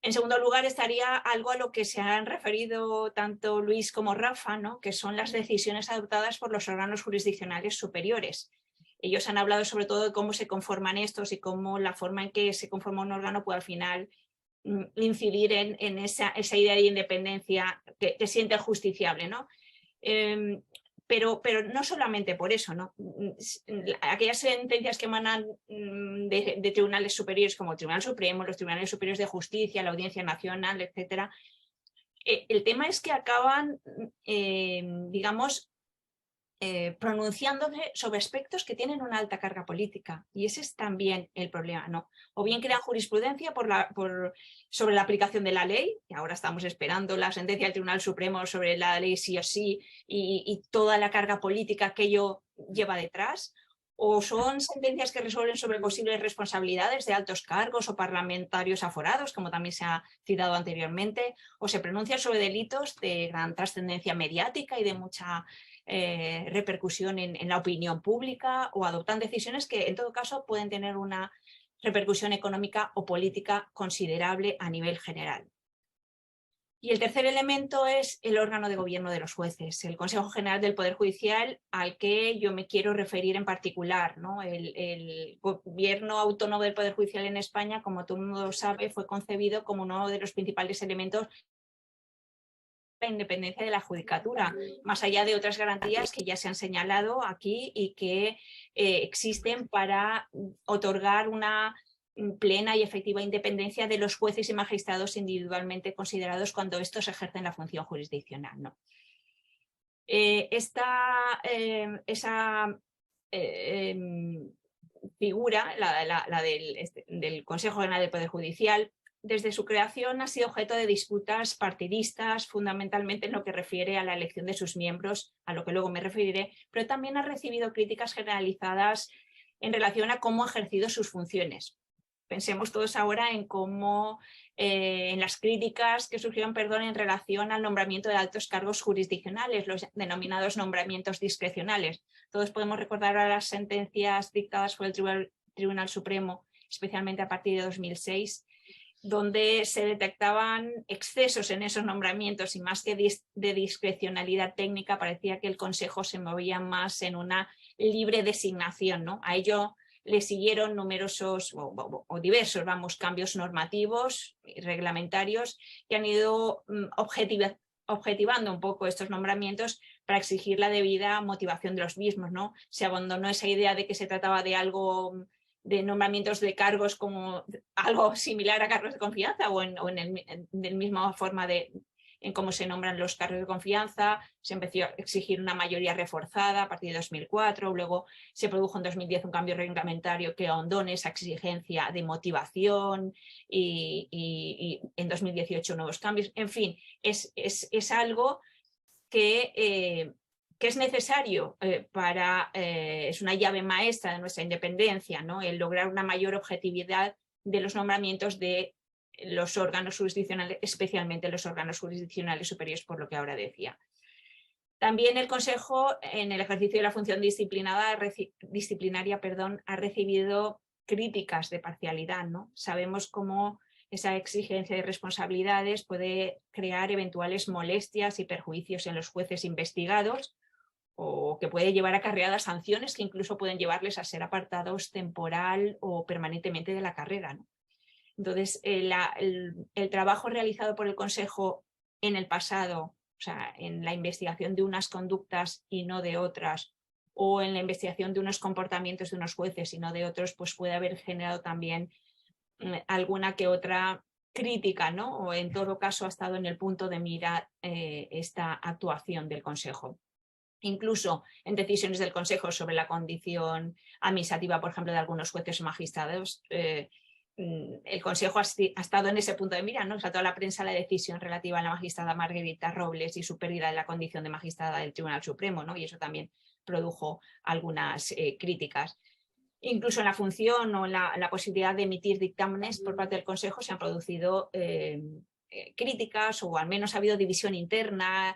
En segundo lugar estaría algo a lo que se han referido tanto Luis como Rafa, ¿no? Que son las decisiones adoptadas por los órganos jurisdiccionales superiores. Ellos han hablado sobre todo de cómo se conforman estos y cómo la forma en que se conforma un órgano puede al final incidir en esa idea de independencia que siente el justiciable, ¿no? Pero no solamente por eso, ¿no? Aquellas sentencias que emanan de tribunales superiores como el Tribunal Supremo, los tribunales superiores de justicia, la Audiencia Nacional, etcétera, el tema es que acaban, pronunciándose sobre aspectos que tienen una alta carga política, y ese es también el problema, ¿no? O bien crean jurisprudencia sobre la aplicación de la ley, y ahora estamos esperando la sentencia del Tribunal Supremo sobre la ley sí o sí y toda la carga política que ello lleva detrás, o son sentencias que resuelven sobre posibles responsabilidades de altos cargos o parlamentarios aforados, como también se ha citado anteriormente, o se pronuncian sobre delitos de gran trascendencia mediática y de mucha repercusión en la opinión pública, o adoptan decisiones que en todo caso pueden tener una repercusión económica o política considerable a nivel general. Y el tercer elemento es el órgano de gobierno de los jueces, el Consejo General del Poder Judicial, al que yo me quiero referir en particular, ¿no? El gobierno autónomo del Poder Judicial en España, como todo el mundo sabe, fue concebido como uno de los principales elementos de la independencia de la judicatura, más allá de otras garantías que ya se han señalado aquí y que existen para otorgar una plena y efectiva independencia de los jueces y magistrados individualmente considerados cuando estos ejercen la función jurisdiccional, ¿no? Esa figura, la del Consejo General del Poder Judicial, desde su creación ha sido objeto de disputas partidistas, fundamentalmente en lo que refiere a la elección de sus miembros, a lo que luego me referiré, pero también ha recibido críticas generalizadas en relación a cómo ha ejercido sus funciones. Pensemos todos ahora en cómo, en las críticas que surgieron, en relación al nombramiento de altos cargos jurisdiccionales, los denominados nombramientos discrecionales. Todos podemos recordar a las sentencias dictadas por el Tribunal Supremo, especialmente a partir de 2006, donde se detectaban excesos en esos nombramientos y más que de discrecionalidad técnica, parecía que el Consejo se movía más en una libre designación, ¿no? A ello le siguieron numerosos o diversos cambios normativos y reglamentarios que han ido objetivando un poco estos nombramientos para exigir la debida motivación de los mismos, ¿no? Se abandonó esa idea de que se trataba de algo, de nombramientos de cargos como algo similar a cargos de confianza o en la misma forma en cómo se nombran los cargos de confianza. Se empezó a exigir una mayoría reforzada a partir de 2004, luego se produjo en 2010 un cambio reglamentario que ahondó en esa exigencia de motivación y en 2018 nuevos cambios. En fin, es algo que es necesario es una llave maestra de nuestra independencia, ¿no? El lograr una mayor objetividad de los nombramientos de los órganos jurisdiccionales, especialmente los órganos jurisdiccionales superiores, por lo que ahora decía. También el Consejo, en el ejercicio de la función disciplinaria, ha recibido críticas de parcialidad, ¿no? Sabemos cómo esa exigencia de responsabilidades puede crear eventuales molestias y perjuicios en los jueces investigados, o que puede llevar acarreadas sanciones que incluso pueden llevarles a ser apartados temporal o permanentemente de la carrera, ¿no? Entonces, el trabajo realizado por el Consejo en el pasado, o sea, en la investigación de unas conductas y no de otras, o en la investigación de unos comportamientos de unos jueces y no de otros, pues puede haber generado también alguna que otra crítica, ¿no? O en todo caso ha estado en el punto de mira esta actuación del Consejo. Incluso en decisiones del Consejo sobre la condición administrativa, por ejemplo, de algunos jueces o magistrados, el Consejo ha estado en ese punto de mira, ¿no? Saltó a la prensa la decisión relativa a la magistrada Margarita Robles y su pérdida de la condición de magistrada del Tribunal Supremo, ¿no? Y eso también produjo algunas críticas. Incluso en la función o en la posibilidad de emitir dictámenes por parte del Consejo se han producido críticas, o al menos ha habido división interna,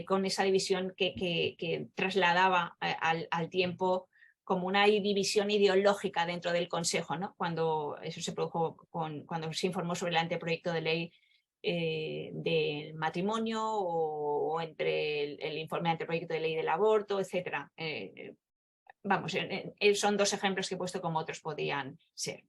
con esa división que trasladaba al tiempo como una división ideológica dentro del Consejo, ¿no? Cuando eso se produjo cuando se informó sobre el anteproyecto de ley del matrimonio, o entre el informe de anteproyecto de ley del aborto, etc. Son dos ejemplos que he puesto, como otros podían ser.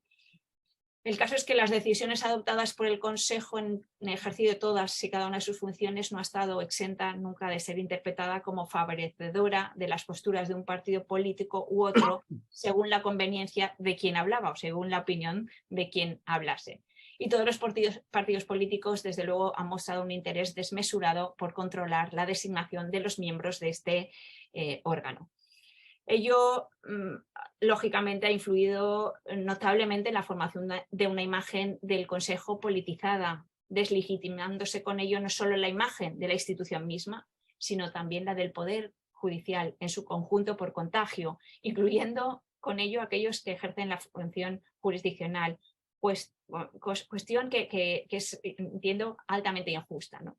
El caso es que las decisiones adoptadas por el Consejo en ejercicio de todas y cada una de sus funciones no ha estado exenta nunca de ser interpretada como favorecedora de las posturas de un partido político u otro, según la conveniencia de quien hablaba o según la opinión de quien hablase. Y todos los partidos políticos, desde luego, han mostrado un interés desmesurado por controlar la designación de los miembros de este órgano. Ello, lógicamente, ha influido notablemente en la formación de una imagen del Consejo politizada, deslegitimándose con ello no solo la imagen de la institución misma, sino también la del Poder Judicial en su conjunto por contagio, incluyendo con ello a aquellos que ejercen la función jurisdiccional, pues cuestión que es, entiendo, altamente injusta, ¿no?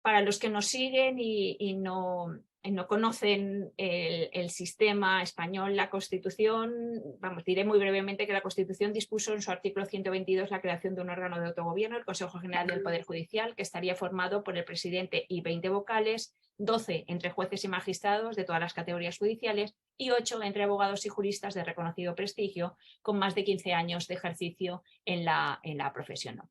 Para los que nos siguen y no conocen el sistema español, la Constitución, vamos, diré muy brevemente que la Constitución dispuso en su artículo 122 la creación de un órgano de autogobierno, el Consejo General del Poder Judicial, que estaría formado por el presidente y 20 vocales, 12 entre jueces y magistrados de todas las categorías judiciales y 8 entre abogados y juristas de reconocido prestigio, con más de 15 años de ejercicio en la profesión, ¿no?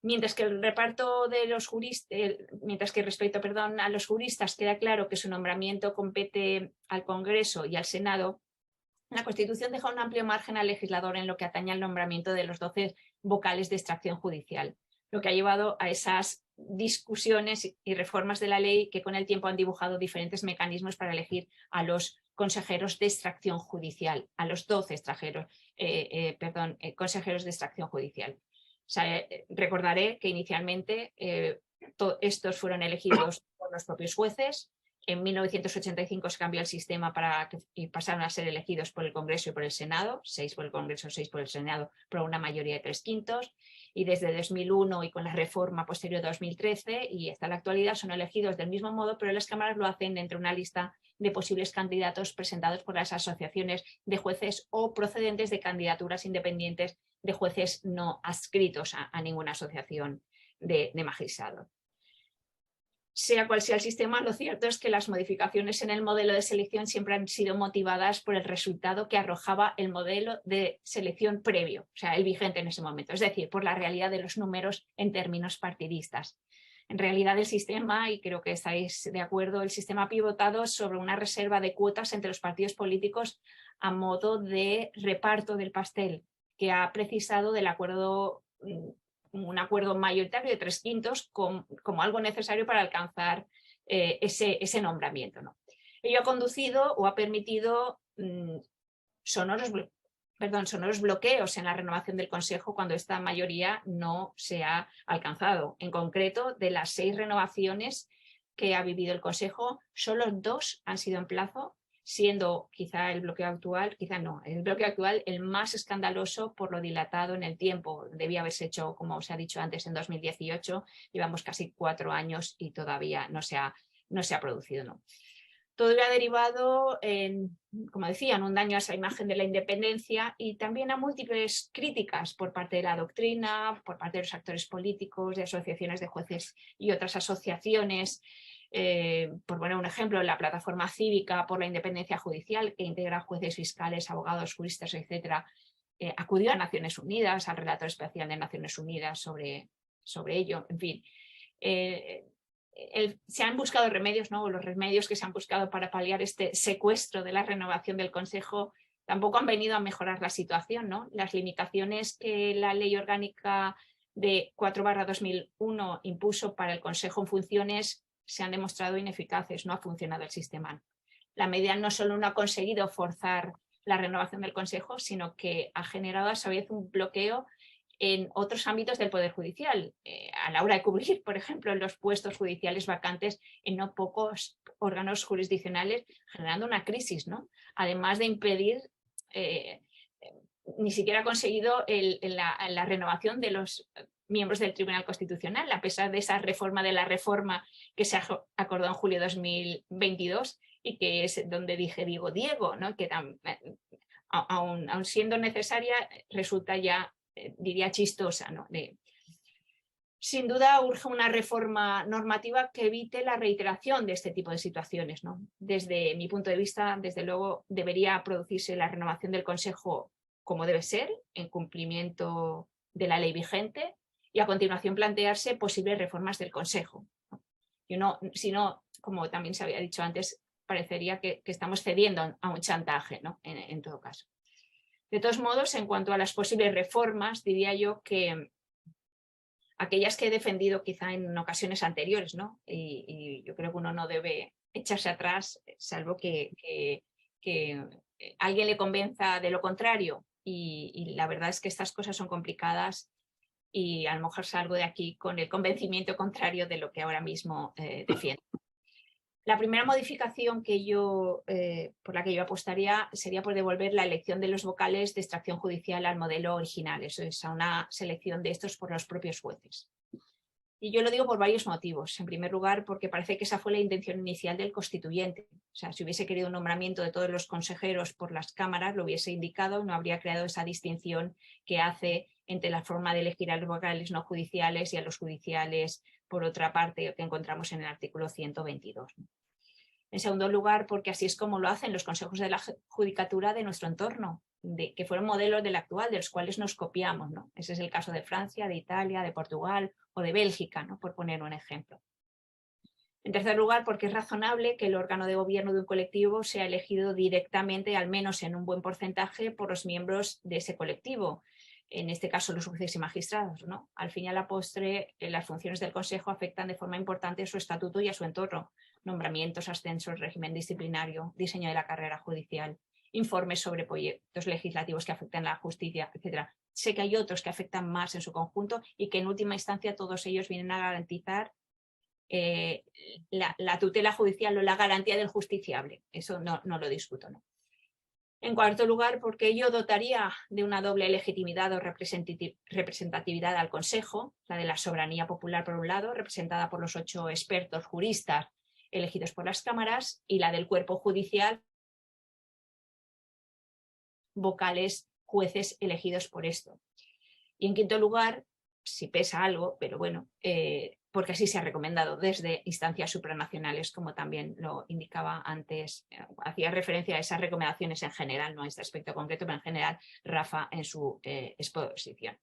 Mientras que el reparto de los juristas, mientras que respecto, perdón, a los juristas queda claro que su nombramiento compete al Congreso y al Senado, la Constitución deja un amplio margen al legislador en lo que atañe al nombramiento de los 12 vocales de extracción judicial, lo que ha llevado a esas discusiones y reformas de la ley que con el tiempo han dibujado diferentes mecanismos para elegir a los consejeros de extracción judicial, a los 12 consejeros de extracción judicial. O sea, recordaré que inicialmente estos fueron elegidos por los propios jueces. En 1985 se cambió el sistema y pasaron a ser elegidos por el Congreso y por el Senado, 6 por el Congreso, 6 por el Senado, por una mayoría de 3/5. Y desde 2001 y con la reforma posterior de 2013 y hasta la actualidad son elegidos del mismo modo, pero las cámaras lo hacen entre una lista de posibles candidatos presentados por las asociaciones de jueces o procedentes de candidaturas independientes de jueces no adscritos a ninguna asociación de magistrados. Sea cual sea el sistema, lo cierto es que las modificaciones en el modelo de selección siempre han sido motivadas por el resultado que arrojaba el modelo de selección previo, o sea, el vigente en ese momento, es decir, por la realidad de los números en términos partidistas. En realidad el sistema, y creo que estáis de acuerdo, el sistema ha pivotado sobre una reserva de cuotas entre los partidos políticos a modo de reparto del pastel, que ha precisado del acuerdo, un acuerdo mayoritario de 3/5 como algo necesario para alcanzar ese nombramiento, ¿no? Ello ha conducido o ha permitido sonoros bloqueos en la renovación del Consejo cuando esta mayoría no se ha alcanzado. En concreto, de las 6 renovaciones que ha vivido el Consejo, solo 2 han sido en plazo, siendo quizá el bloqueo actual el más escandaloso por lo dilatado en el tiempo. Debía haberse hecho, como os he dicho antes, en 2018, llevamos casi 4 años y todavía no se ha producido, ¿no? Todo ha derivado como decía, en un daño a esa imagen de la independencia y también a múltiples críticas por parte de la doctrina, por parte de los actores políticos, de asociaciones de jueces y otras asociaciones. Por poner un ejemplo, la Plataforma Cívica por la Independencia Judicial, que integra jueces, fiscales, abogados, juristas, etc., acudió a Naciones Unidas, al relator especial de Naciones Unidas sobre ello, en fin. Se han buscado remedios, ¿no? Los remedios que se han buscado para paliar este secuestro de la renovación del Consejo tampoco han venido a mejorar la situación, ¿no? Las limitaciones que la Ley Orgánica de 4/2001 impuso para el Consejo en funciones se han demostrado ineficaces, no ha funcionado el sistema. La medida no solo no ha conseguido forzar la renovación del Consejo, sino que ha generado a su vez un bloqueo en otros ámbitos del Poder Judicial, a la hora de cubrir, por ejemplo, los puestos judiciales vacantes en no pocos órganos jurisdiccionales, generando una crisis, ¿no? Además de impedir, ni siquiera ha conseguido la renovación de los miembros del Tribunal Constitucional, a pesar de esa reforma de la reforma que se acordó en julio de 2022 y que es donde Diego, ¿no? Que aun siendo necesaria resulta ya, diría, chistosa, ¿no? Sin duda urge una reforma normativa que evite la reiteración de este tipo de situaciones, ¿no? Desde mi punto de vista, desde luego, debería producirse la renovación del Consejo como debe ser, en cumplimiento de la ley vigente, y a continuación plantearse posibles reformas del Consejo, ¿no? Si no, como también se había dicho antes, parecería que estamos cediendo a un chantaje, ¿no? En todo caso. De todos modos, en cuanto a las posibles reformas, diría yo que aquellas que he defendido quizá en ocasiones anteriores, ¿no? Y yo creo que uno no debe echarse atrás, salvo que alguien le convenza de lo contrario. Y la verdad es que estas cosas son complicadas y a lo mejor salgo de aquí con el convencimiento contrario de lo que ahora mismo defiendo. La primera modificación que por la que yo apostaría sería por devolver la elección de los vocales de extracción judicial al modelo original, eso es, a una selección de estos por los propios jueces. Y yo lo digo por varios motivos. En primer lugar, porque parece que esa fue la intención inicial del constituyente. O sea, si hubiese querido un nombramiento de todos los consejeros por las cámaras, lo hubiese indicado, no habría creado esa distinción que hace entre la forma de elegir a los vocales no judiciales y a los judiciales, por otra parte, que encontramos en el artículo 122. En segundo lugar, porque así es como lo hacen los consejos de la judicatura de nuestro entorno, que fueron modelos del actual, de los cuales nos copiamos, ¿no? Ese es el caso de Francia, de Italia, de Portugal o de Bélgica, ¿no? Por poner un ejemplo. En tercer lugar, porque es razonable que el órgano de gobierno de un colectivo sea elegido directamente, al menos en un buen porcentaje, por los miembros de ese colectivo, en este caso los jueces y magistrados, ¿no? Al fin y a la postre, las funciones del Consejo afectan de forma importante a su estatuto y a su entorno: nombramientos, ascensos, régimen disciplinario, diseño de la carrera judicial, informes sobre proyectos legislativos que afectan a la justicia, etc. Sé que hay otros que afectan más en su conjunto y que en última instancia todos ellos vienen a garantizar la tutela judicial o la garantía del justiciable. Eso no lo discuto, ¿no? En cuarto lugar, porque ello dotaría de una doble legitimidad o representatividad al Consejo, la de la soberanía popular por un lado, representada por los 8 expertos juristas elegidos por las cámaras, y la del cuerpo judicial, vocales, jueces elegidos por esto. Y en quinto lugar, si pesa algo, pero bueno, porque así se ha recomendado desde instancias supranacionales, como también lo indicaba antes, hacía referencia a esas recomendaciones en general, no a este aspecto concreto, pero en general Rafa en su exposición.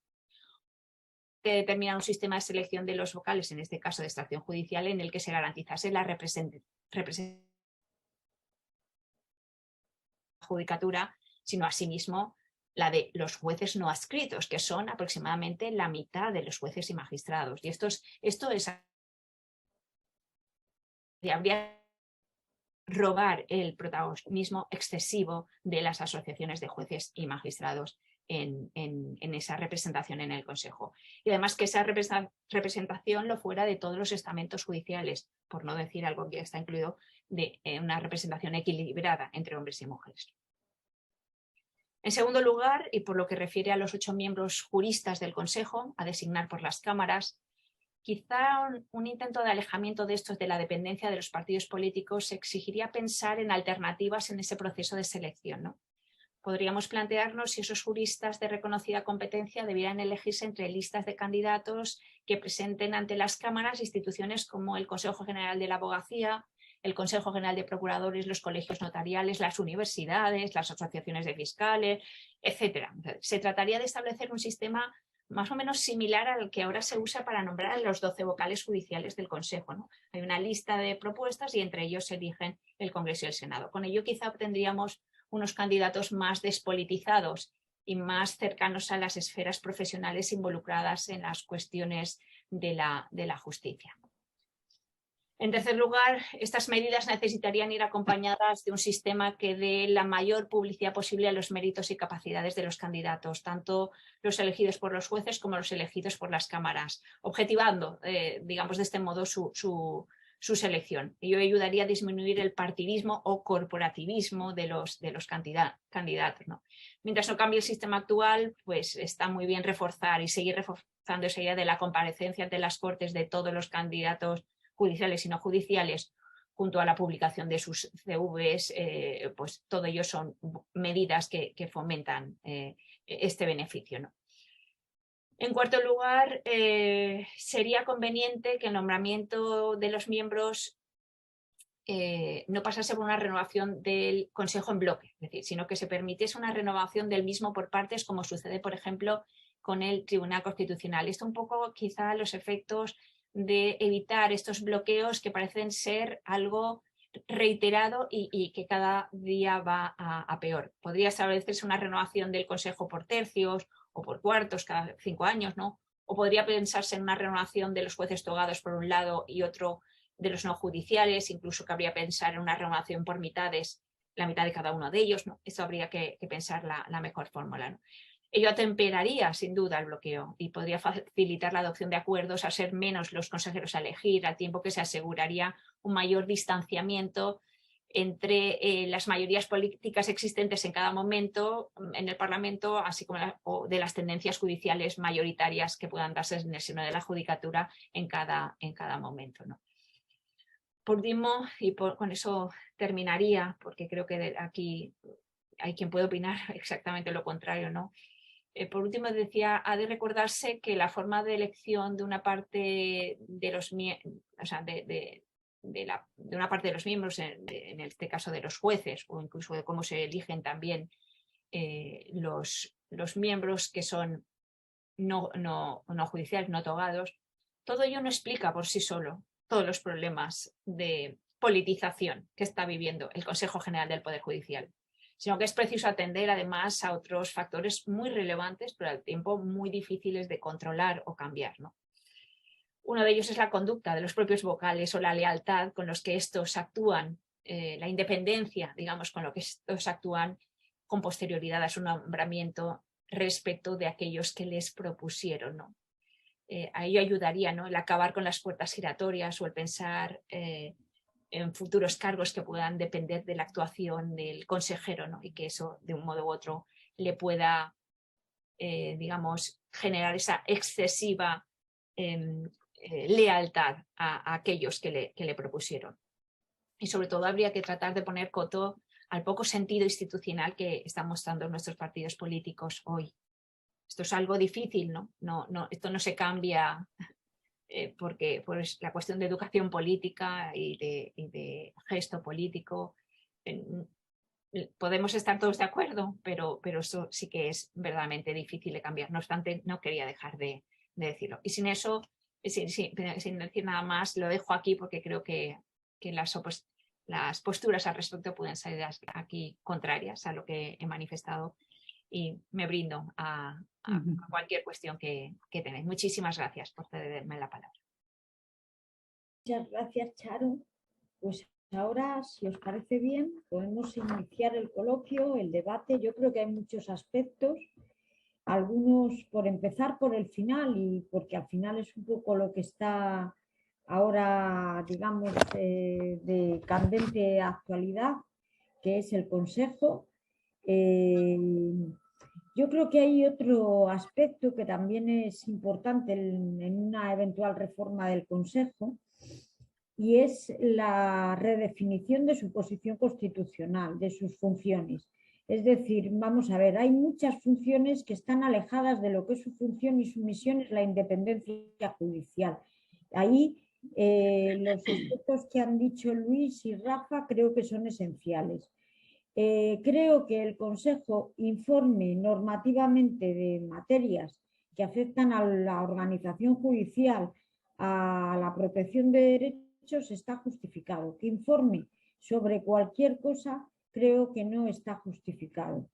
Que determina un sistema de selección de los vocales, en este caso de extracción judicial, en el que se garantizase la representación judicatura, sino asimismo la de los jueces no adscritos, que son aproximadamente la mitad de los jueces y magistrados. Y esto es habría robar el protagonismo excesivo de las asociaciones de jueces y magistrados en esa representación en el Consejo. Y además que esa representación lo fuera de todos los estamentos judiciales, por no decir algo que está incluido, de una representación equilibrada entre hombres y mujeres. En segundo lugar, y por lo que refiere a los 8 miembros juristas del Consejo, a designar por las cámaras, quizá un intento de alejamiento de estos de la dependencia de los partidos políticos exigiría pensar en alternativas en ese proceso de selección, ¿no? Podríamos plantearnos si esos juristas de reconocida competencia debieran elegirse entre listas de candidatos que presenten ante las cámaras instituciones como el Consejo General de la Abogacía, el Consejo General de Procuradores, los colegios notariales, las universidades, las asociaciones de fiscales, etc. Se trataría de establecer un sistema más o menos similar al que ahora se usa para nombrar a los 12 vocales judiciales del Consejo, ¿no? Hay una lista de propuestas y entre ellos se eligen el Congreso y el Senado. Con ello quizá obtendríamos unos candidatos más despolitizados y más cercanos a las esferas profesionales involucradas en las cuestiones de la justicia. En tercer lugar, estas medidas necesitarían ir acompañadas de un sistema que dé la mayor publicidad posible a los méritos y capacidades de los candidatos, tanto los elegidos por los jueces como los elegidos por las cámaras, objetivando, digamos, de este modo su selección. Ello ayudaría a disminuir el partidismo o corporativismo de los candidatos, ¿no? Mientras no cambie el sistema actual, pues está muy bien reforzar y seguir reforzando esa idea de la comparecencia ante las Cortes de todos los candidatos judiciales y no judiciales, junto a la publicación de sus CVs, pues todo ello son medidas que fomentan este beneficio, ¿no? En cuarto lugar, sería conveniente que el nombramiento de los miembros no pasase por una renovación del Consejo en bloque, es decir, sino que se permitiese una renovación del mismo por partes, como sucede, por ejemplo, con el Tribunal Constitucional. Esto un poco quizá los efectos de evitar estos bloqueos que parecen ser algo reiterado y que cada día va a peor. Podría establecerse una renovación del Consejo por tercios o por cuartos cada 5 años, ¿no? O podría pensarse en una renovación de los jueces togados por un lado y otro de los no judiciales, incluso cabría pensar en una renovación por mitades, la mitad de cada uno de ellos, ¿no? Eso habría que pensar la mejor fórmula, ¿no? Ello atemperaría sin duda el bloqueo y podría facilitar la adopción de acuerdos a ser menos los consejeros a elegir, al tiempo que se aseguraría un mayor distanciamiento entre las mayorías políticas existentes en cada momento en el Parlamento, así como de las tendencias judiciales mayoritarias que puedan darse en el seno de la judicatura en cada momento, ¿no? Por último, y con eso terminaría, porque creo que aquí hay quien puede opinar exactamente lo contrario, ¿no? Por último decía, ha de recordarse que la forma de elección de una parte de los de una parte de los miembros, en este caso de los jueces, o incluso de cómo se eligen también los miembros que son no judiciales, no togados, todo ello no explica por sí solo todos los problemas de politización que está viviendo el Consejo General del Poder Judicial, sino que es preciso atender además a otros factores muy relevantes, pero al tiempo muy difíciles de controlar o cambiar, ¿no? Uno de ellos es la conducta de los propios vocales o la lealtad con los que estos actúan, la independencia, digamos, con lo que estos actúan con posterioridad a su nombramiento respecto de aquellos que les propusieron, ¿no? A ello ayudaría, ¿no?, el acabar con las puertas giratorias o el pensar en futuros cargos que puedan depender de la actuación del consejero, ¿no?, y que eso de un modo u otro le pueda, digamos, generar esa excesiva lealtad a aquellos que le propusieron. Y sobre todo habría que tratar de poner coto al poco sentido institucional que están mostrando nuestros partidos políticos hoy. Esto es algo difícil, ¿no? Esto no se cambia porque pues, la cuestión de educación política y de gesto político, podemos estar todos de acuerdo, pero eso sí que es verdaderamente difícil de cambiar. No obstante, no quería dejar de decirlo. Y sin eso, sin decir nada más, lo dejo aquí porque creo que las posturas al respecto pueden ser aquí contrarias a lo que he manifestado, y me brindo a cualquier cuestión que tenéis. Muchísimas gracias por cederme la palabra. Muchas gracias, Charo. Pues ahora, si os parece bien, podemos iniciar el coloquio, el debate. Yo creo que hay muchos aspectos, algunos por empezar por el final, y porque al final es un poco lo que está ahora, digamos, de candente actualidad, que es el Consejo. Yo creo que hay otro aspecto que también es importante en una eventual reforma del Consejo, y es la redefinición de su posición constitucional, de sus funciones. Es decir, vamos a ver, hay muchas funciones que están alejadas de lo que es su función, y su misión es la independencia judicial. Ahí los aspectos que han dicho Luis y Rafa creo que son esenciales. Creo que el Consejo informe normativamente de materias que afectan a la organización judicial, a la protección de derechos, está justificado. Que informe sobre cualquier cosa, creo que no está justificado.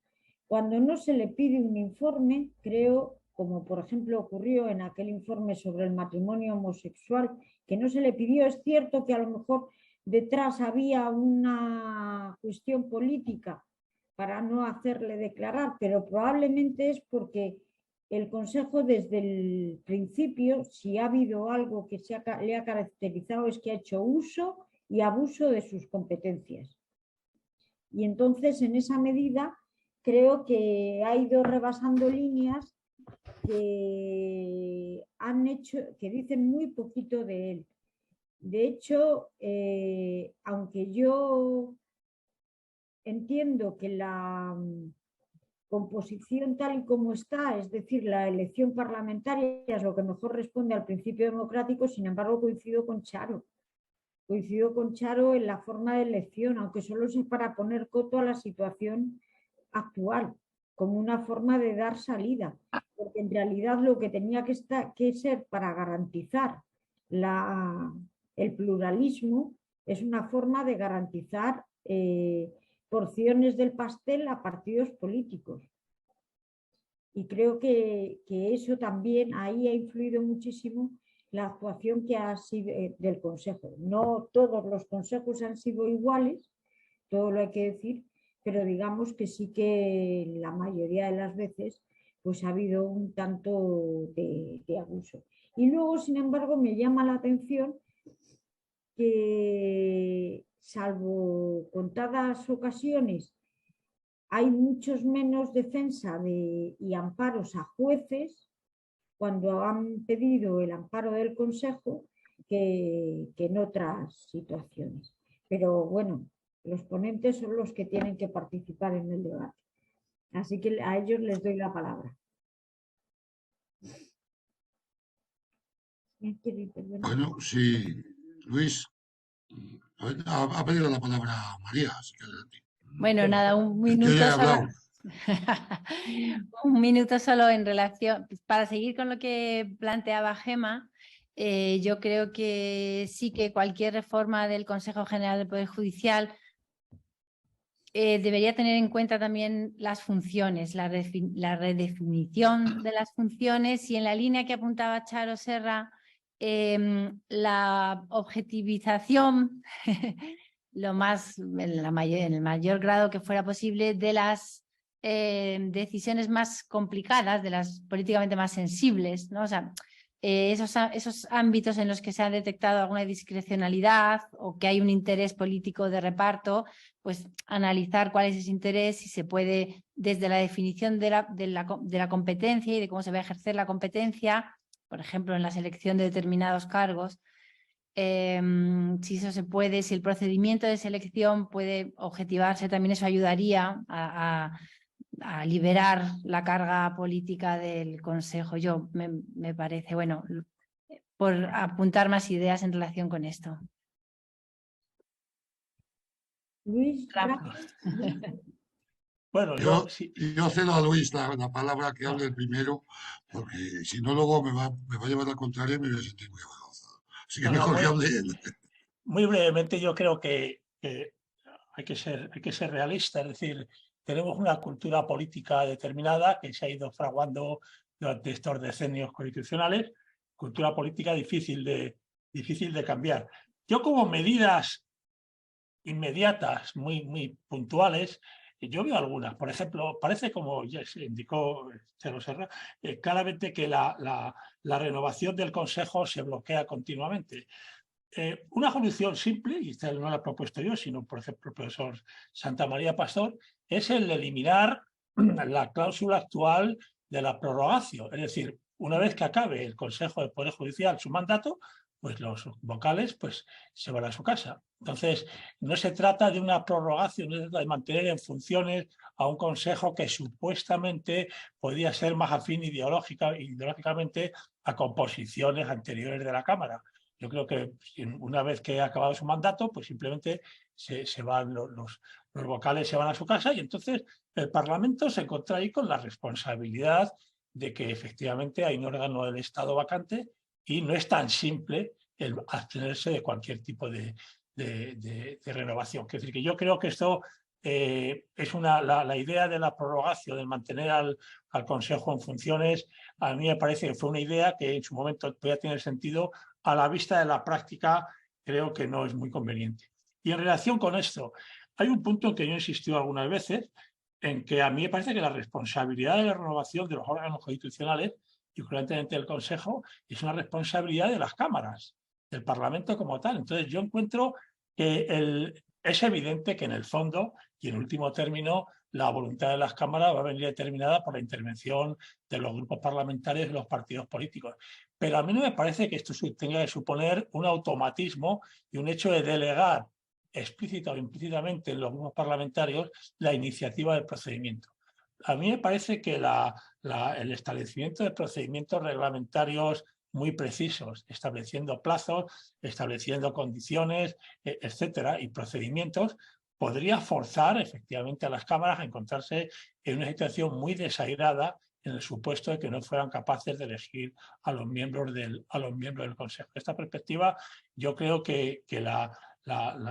Cuando no se le pide un informe, creo, como por ejemplo ocurrió en aquel informe sobre el matrimonio homosexual, que no se le pidió, es cierto que a lo mejor detrás había una cuestión política para no hacerle declarar, pero probablemente es porque el Consejo desde el principio, si ha habido algo que le ha caracterizado, es que ha hecho uso y abuso de sus competencias. Y entonces, en esa medida, creo que ha ido rebasando líneas que dicen muy poquito de él. De hecho, aunque yo entiendo que la composición tal y como está, es decir, la elección parlamentaria es lo que mejor responde al principio democrático, sin embargo coincido con Charo. Coincido con Charo en la forma de elección, aunque solo es para poner coto a la situación actual, como una forma de dar salida, porque en realidad lo que tenía que ser para garantizar el pluralismo es una forma de garantizar porciones del pastel a partidos políticos. Y creo que eso también ahí ha influido muchísimo la actuación que ha sido del Consejo. No todos los consejos han sido iguales, todo lo hay que decir, pero digamos que sí que la mayoría de las veces pues ha habido un tanto de abuso. Y luego, sin embargo, me llama la atención que, salvo contadas ocasiones, hay muchos menos defensa y amparos a jueces cuando han pedido el amparo del Consejo que en otras situaciones. Pero bueno, los ponentes son los que tienen que participar en el debate. Así que a ellos les doy la palabra. Bueno, sí, Luis, ha pedido la palabra María, así que Bueno, nada, un yo minuto ya he solo. hablado. Un minuto solo en relación, para seguir con lo que planteaba Gemma, yo creo que sí que cualquier reforma del Consejo General del Poder Judicial debería tener en cuenta también las funciones, la redefinición de las funciones y en la línea que apuntaba Charo Serra, la objetivización en el mayor grado que fuera posible de las decisiones más complicadas, de las políticamente más sensibles, ¿no? O sea, esos ámbitos en los que se ha detectado alguna discrecionalidad o que hay un interés político de reparto, pues analizar cuál es ese interés, si se puede, desde la definición de la competencia y de cómo se va a ejercer la competencia, por ejemplo, en la selección de determinados cargos, si eso se puede, si el procedimiento de selección puede objetivarse, también eso ayudaría a liberar la carga política del Consejo. Me parece, bueno, por apuntar más ideas en relación con esto. Luis, Bueno, Yo sí. cedo a Luis la palabra que hable el primero, porque si no luego me va a llevar al contrario y me voy a sentir muy avergonzado. Así que mejor que hable él. Muy brevemente, yo creo que hay que ser realista, es decir, tenemos una cultura política determinada que se ha ido fraguando durante estos decenios constitucionales, cultura política difícil de cambiar. Yo, como medidas inmediatas, muy puntuales, yo veo algunas. Por ejemplo, parece, como ya se indicó Charo Serra, claramente que la renovación del Consejo se bloquea continuamente. Una solución simple, y esta no la he propuesto yo, sino por ejemplo el profesor Santamaría Pastor, es el de eliminar la cláusula actual de la prorrogación. Es decir, una vez que acabe el Consejo del Poder Judicial su mandato, pues los vocales pues, se van a su casa. Entonces, no se trata de una prorrogación, no se trata de mantener en funciones a un Consejo que supuestamente podía ser más afín ideológicamente a composiciones anteriores de la Cámara. Yo creo que una vez que ha acabado su mandato, pues simplemente se van los vocales se van a su casa y entonces el Parlamento se encuentra ahí con la responsabilidad de que efectivamente hay un órgano del Estado vacante y no es tan simple el abstenerse de cualquier tipo de renovación. Es decir, que yo creo que esto es la idea de la prorrogación, de mantener al Consejo en funciones, a mí me parece que fue una idea que en su momento podía tener sentido. A la vista de la práctica, creo que no es muy conveniente. Y en relación con esto, hay un punto en que yo he insistido algunas veces, en que a mí me parece que la responsabilidad de la renovación de los órganos constitucionales, y concretamente del Consejo, es una responsabilidad de las cámaras, del Parlamento como tal. Entonces yo encuentro que es evidente que en el fondo, y en último término, la voluntad de las cámaras va a venir determinada por la intervención de los grupos parlamentarios y los partidos políticos. Pero a mí no me parece que esto tenga que suponer un automatismo y un hecho de delegar explícita o implícitamente en los grupos parlamentarios la iniciativa del procedimiento. A mí me parece que el establecimiento de procedimientos reglamentarios muy precisos, estableciendo plazos, estableciendo condiciones, etcétera, y procedimientos, podría forzar efectivamente a las cámaras a encontrarse en una situación muy desairada en el supuesto de que no fueran capaces de elegir a los miembros del Consejo. De esta perspectiva, yo creo que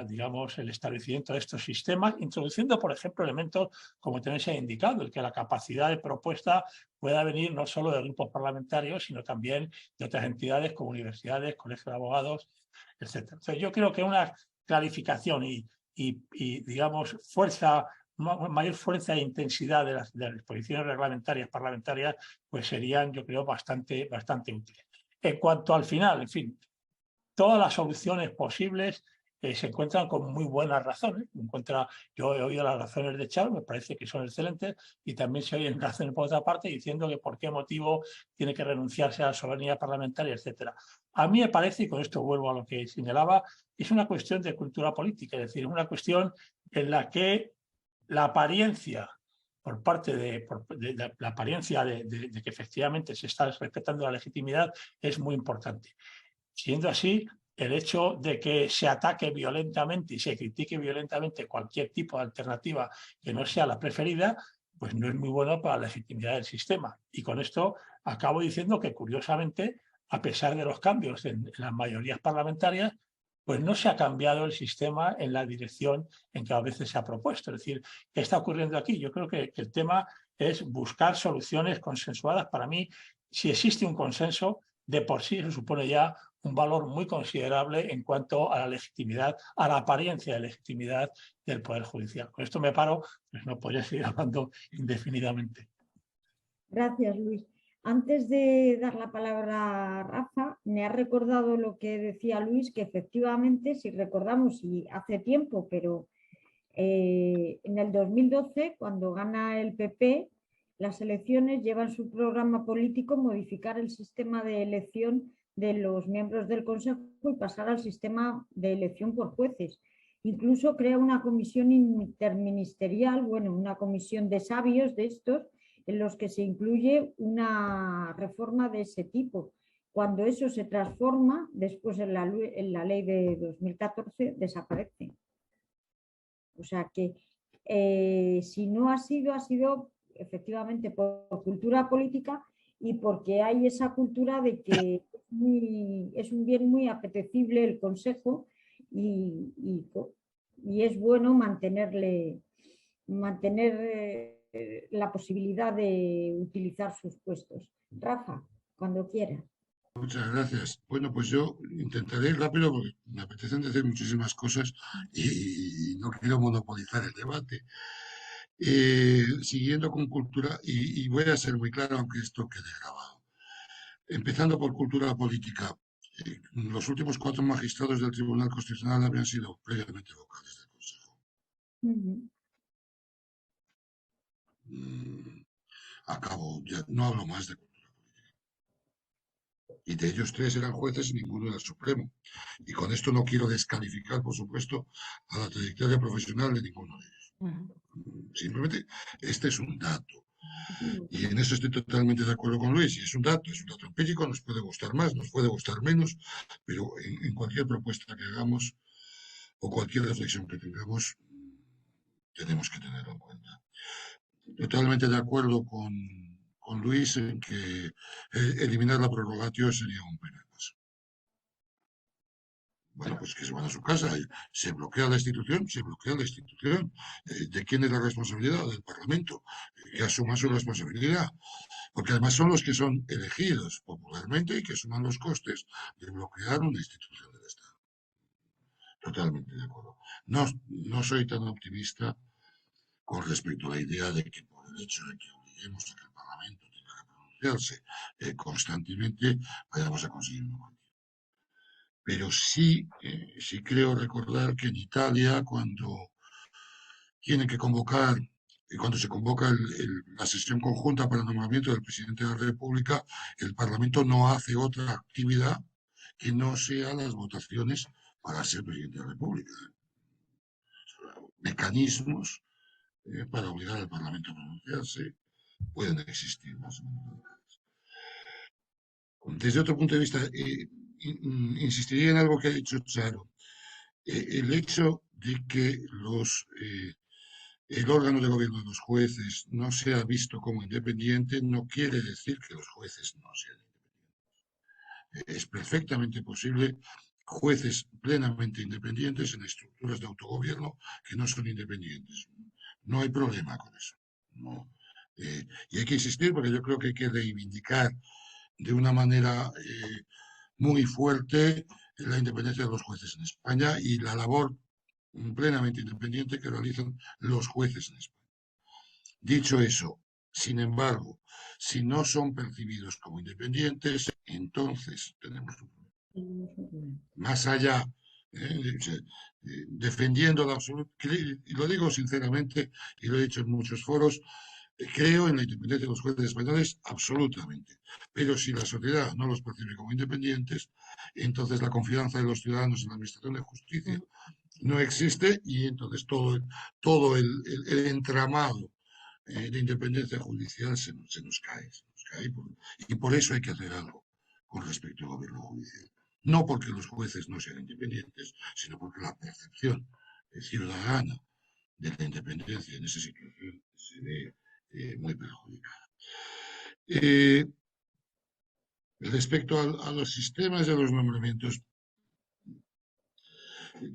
digamos, el establecimiento de estos sistemas, introduciendo, por ejemplo, elementos como también se ha indicado, el que la capacidad de propuesta pueda venir no solo de grupos parlamentarios, sino también de otras entidades como universidades, colegios de abogados, etc. Entonces, yo creo que una clarificación y digamos, fuerza mayor fuerza e intensidad de las disposiciones reglamentarias parlamentarias, pues serían, yo creo, bastante útiles. En cuanto al final, en fin, todas las soluciones posibles se encuentran con muy buenas razones. Yo he oído las razones de Charles, me parece que son excelentes, y también se oyen razones por otra parte diciendo que por qué motivo tiene que renunciarse a la soberanía parlamentaria, etcétera. A mí me parece, y con esto vuelvo a lo que señalaba, es una cuestión de cultura política, es decir, una cuestión en la que la apariencia por parte de la apariencia de que efectivamente se está respetando la legitimidad es muy importante. Siendo así, el hecho de que se ataque violentamente y se critique violentamente cualquier tipo de alternativa que no sea la preferida, pues no es muy bueno para la legitimidad del sistema. Y con esto acabo diciendo que, curiosamente, a pesar de los cambios en las mayorías parlamentarias, pues no se ha cambiado el sistema en la dirección en que a veces se ha propuesto. Es decir, ¿qué está ocurriendo aquí? Yo creo que el tema es buscar soluciones consensuadas. Para mí, si existe un consenso, de por sí se supone ya un valor muy considerable en cuanto a la legitimidad, a la apariencia de legitimidad del Poder Judicial. Con esto me paro, pues no podría seguir hablando indefinidamente. Gracias, Luis. Antes de dar la palabra a Rafa, me ha recordado lo que decía Luis, que efectivamente, si recordamos, y hace tiempo, pero en el 2012, cuando gana el PP, las elecciones llevan su programa político modificar el sistema de elección de los miembros del Consejo y pasar al sistema de elección por jueces. Incluso crea una comisión interministerial, bueno, una comisión de sabios de estos, en los que se incluye una reforma de ese tipo. Cuando eso se transforma, después en la ley de 2014 desaparece. O sea que si no ha sido efectivamente por cultura política y porque hay esa cultura de que es un bien muy apetecible el Consejo y es bueno mantener la posibilidad de utilizar sus puestos. Rafa, cuando quiera. Muchas gracias. Bueno, pues yo intentaré ir rápido porque me apetecen decir muchísimas cosas y no quiero monopolizar el debate. Siguiendo con cultura, y voy a ser muy claro, aunque esto quede grabado. Empezando por cultura política. Los últimos 4 magistrados del Tribunal Constitucional habían sido previamente vocales del Consejo. Acabo, ya no hablo más de cultura política. Y de ellos 3 eran jueces y ninguno era Supremo. Y con esto no quiero descalificar, por supuesto, a la trayectoria profesional de ninguno de ellos. Simplemente, este es un dato. Y en eso estoy totalmente de acuerdo con Luis. Y es un dato empírico, nos puede gustar más, nos puede gustar menos, pero en cualquier propuesta que hagamos o cualquier reflexión que tengamos, tenemos que tenerlo en cuenta. Totalmente de acuerdo con Luis en que eliminar la prorrogatio sería un primer paso. Bueno, pues que se van a su casa, se bloquea la institución, ¿De quién es la responsabilidad? Del Parlamento, que asuma su responsabilidad, porque además son los que son elegidos popularmente y que suman los costes de bloquear una institución del Estado. Totalmente de acuerdo. No soy tan optimista con respecto a la idea de que por el hecho de que obliguemos a que el Parlamento tenga que pronunciarse constantemente, vayamos a conseguir un objetivo. Pero sí creo recordar que en Italia, cuando tienen que convocar, cuando se convoca la sesión conjunta para el nombramiento del presidente de la República, el Parlamento no hace otra actividad que no sea las votaciones para ser presidente de la República. Mecanismos para obligar al Parlamento a pronunciarse pueden existir más o menos. Desde otro punto de vista, insistiría en algo que ha dicho Charo. El hecho de que el órgano de gobierno de los jueces no sea visto como independiente no quiere decir que los jueces no sean independientes. Es perfectamente posible jueces plenamente independientes en estructuras de autogobierno que no son independientes. No hay problema con eso. No. Y hay que insistir porque yo creo que hay que reivindicar de una manera muy fuerte la independencia de los jueces en España y la labor plenamente independiente que realizan los jueces en España. Dicho eso, sin embargo, si no son percibidos como independientes, entonces tenemos un problema. Más allá, defendiendo la absoluta, y lo digo sinceramente, y lo he dicho en muchos foros, creo en la independencia de los jueces españoles absolutamente, pero si la sociedad no los percibe como independientes, entonces la confianza de los ciudadanos en la administración de justicia no existe y entonces todo el entramado de independencia judicial se nos cae, y por eso hay que hacer algo con respecto al gobierno judicial. No porque los jueces no sean independientes, sino porque la percepción ciudadana de la independencia en esa situación se ve muy perjudicada. Respecto a los sistemas de los nombramientos,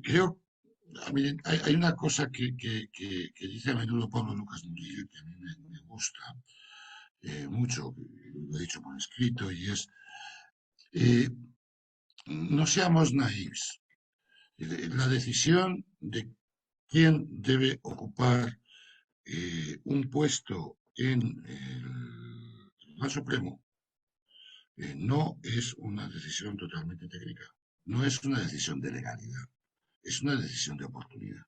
creo, a mí, hay una cosa que dice a menudo Pablo Lucas Murillo que a mí me gusta mucho, lo he dicho por escrito, y es no seamos naïfs. La decisión de quién debe ocupar un puesto en el Tribunal Supremo no es una decisión totalmente técnica, no es una decisión de legalidad, es una decisión de oportunidad.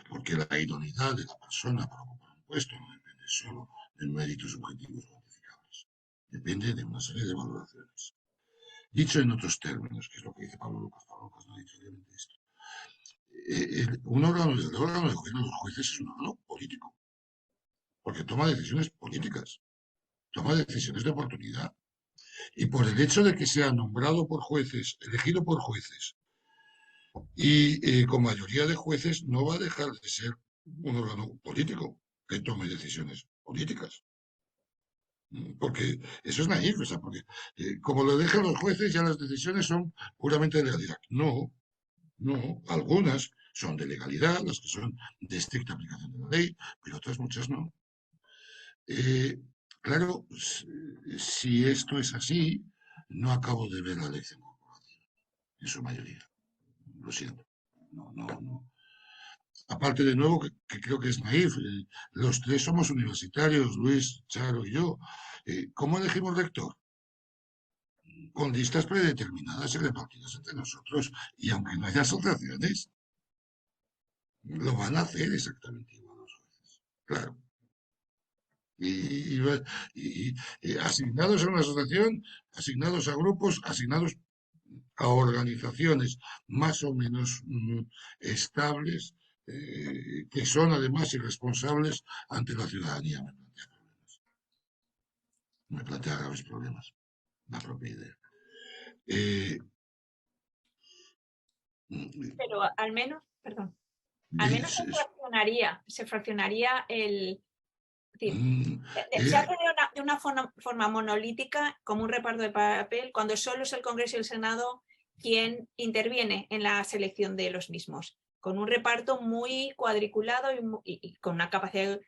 Porque la idoneidad de la persona para ocupar un puesto no depende solo de méritos subjetivos cuantificables, depende de una serie de valoraciones. Dicho en otros términos, que es lo que dice Pablo Lucas no ha dicho obviamente esto, el órgano de gobierno de los jueces es un órgano político, porque toma decisiones políticas, toma decisiones de oportunidad, y por el hecho de que sea nombrado por jueces, elegido por jueces, y con mayoría de jueces, no va a dejar de ser un órgano político que tome decisiones políticas. Porque eso es naif, o sea, porque como lo dejan los jueces, ya las decisiones son puramente de legalidad. No, algunas son de legalidad, las que son de estricta aplicación de la ley, pero otras muchas no. Claro, si esto es así, no acabo de ver la elección corporativa, en su mayoría. Lo siento. No. Aparte, de nuevo, que creo que es naif, los tres somos universitarios, Luis, Charo y yo. ¿Cómo elegimos rector? Con listas predeterminadas y repartidas entre nosotros, y aunque no haya asociaciones, lo van a hacer exactamente igual los jueces. Claro. Y asignados a una asociación, asignados a grupos, asignados a organizaciones más o menos estables, que son además irresponsables ante la ciudadanía. Me plantea graves problemas la propia idea. Pero al menos, perdón, al menos se fraccionaría el... Se hace de una forma monolítica, como un reparto de papel, cuando solo es el Congreso y el Senado quien interviene en la selección de los mismos, con un reparto muy cuadriculado y con una capacidad,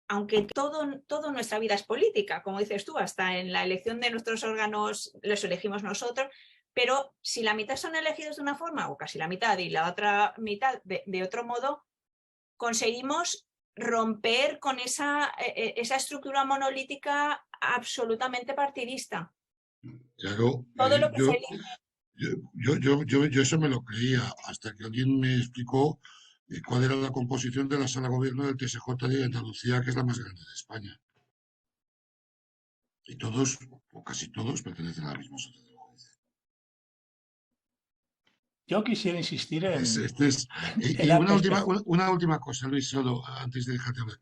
aunque todo nuestra vida es política, como dices tú, hasta en la elección de nuestros órganos los elegimos nosotros, pero si la mitad son elegidos de una forma, o casi la mitad, y la otra mitad de otro modo, conseguimos romper con esa estructura monolítica absolutamente partidista. Claro, Todo lo que yo eso me lo creía hasta que alguien me explicó cuál era la composición de la sala de gobierno del TSJ de Andalucía, que es la más grande de España. Y todos, o casi todos, pertenecen a la misma sociedad. Yo quisiera insistir en... Y una última cosa, Luis, solo antes de dejarte hablar.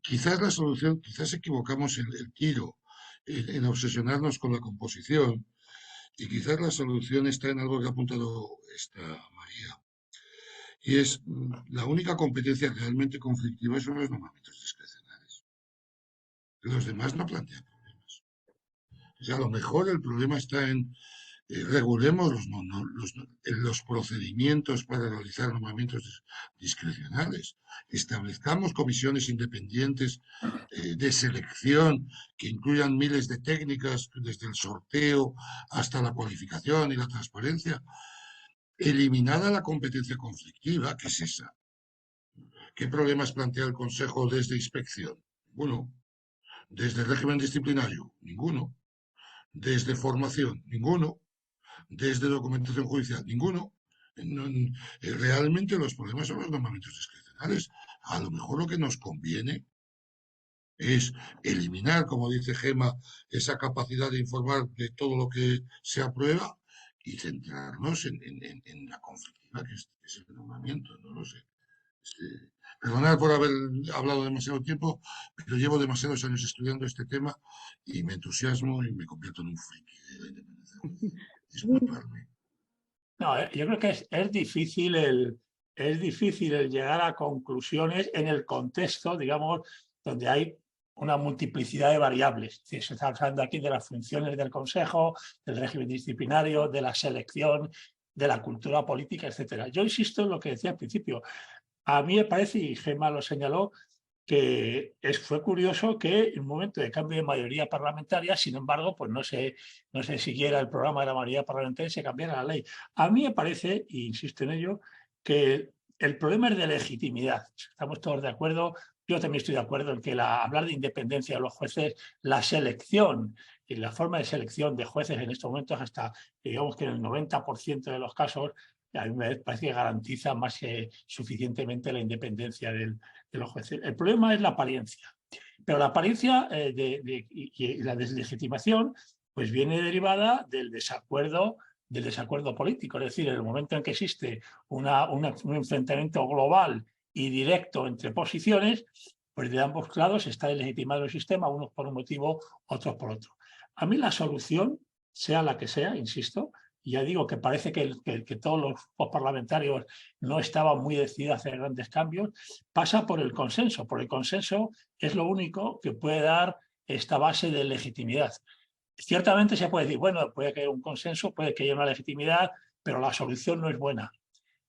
Quizás la solución, quizás equivocamos el tiro en obsesionarnos con la composición, y quizás la solución está en algo que ha apuntado esta María, y es la única competencia realmente conflictiva son los nombramientos discrecionales. Los demás no plantean problemas. O sea, a lo mejor el problema está en regulemos los procedimientos para realizar nombramientos discrecionales, establezcamos comisiones independientes de selección que incluyan miles de técnicas, desde el sorteo hasta la cualificación y la transparencia. eliminada la competencia conflictiva, ¿qué es esa? ¿Qué problemas plantea el Consejo desde inspección? Ninguno. Desde régimen disciplinario, ninguno. Desde formación, ninguno. Desde documentación judicial, ninguno. Realmente los problemas son los nombramientos discrecionales. A lo mejor lo que nos conviene es eliminar, como dice Gema, esa capacidad de informar de todo lo que se aprueba y centrarnos en la conflictiva, que es el nombramiento, no lo sé. Perdonad por haber hablado demasiado tiempo, pero llevo demasiados años estudiando este tema y me entusiasmo y me convierto en un friki de la independencia. Disculpadme. No, yo creo que es difícil el llegar a conclusiones en el contexto, digamos, donde hay una multiplicidad de variables. Se está hablando aquí de las funciones del Consejo, del régimen disciplinario, de la selección, de la cultura política, etcétera. Yo insisto en lo que decía al principio. A mí me parece, y Gema lo señaló, que fue curioso que en un momento de cambio de mayoría parlamentaria, sin embargo, pues no se siguiera el programa de la mayoría parlamentaria y se cambiara la ley. A mí me parece, e insisto en ello, que el problema es de legitimidad. Estamos todos de acuerdo. Yo también estoy de acuerdo en que hablar de independencia de los jueces, la selección y la forma de selección de jueces en estos momentos, hasta digamos que en el 90% de los casos, a mí me parece que garantiza más que suficientemente la independencia de los jueces. El problema es la apariencia, pero la apariencia y la deslegitimación pues viene derivada del desacuerdo político. Es decir, en el momento en que existe un enfrentamiento global y directo entre posiciones, pues de ambos lados está deslegitimado el sistema, unos por un motivo, otros por otro. A mí la solución, sea la que sea, insisto, y ya digo que parece que todos los parlamentarios no estaban muy decididos a hacer grandes cambios, pasa por el consenso. Por el consenso es lo único que puede dar esta base de legitimidad. Ciertamente se puede decir, bueno, puede que haya un consenso, puede que haya una legitimidad, pero la solución no es buena.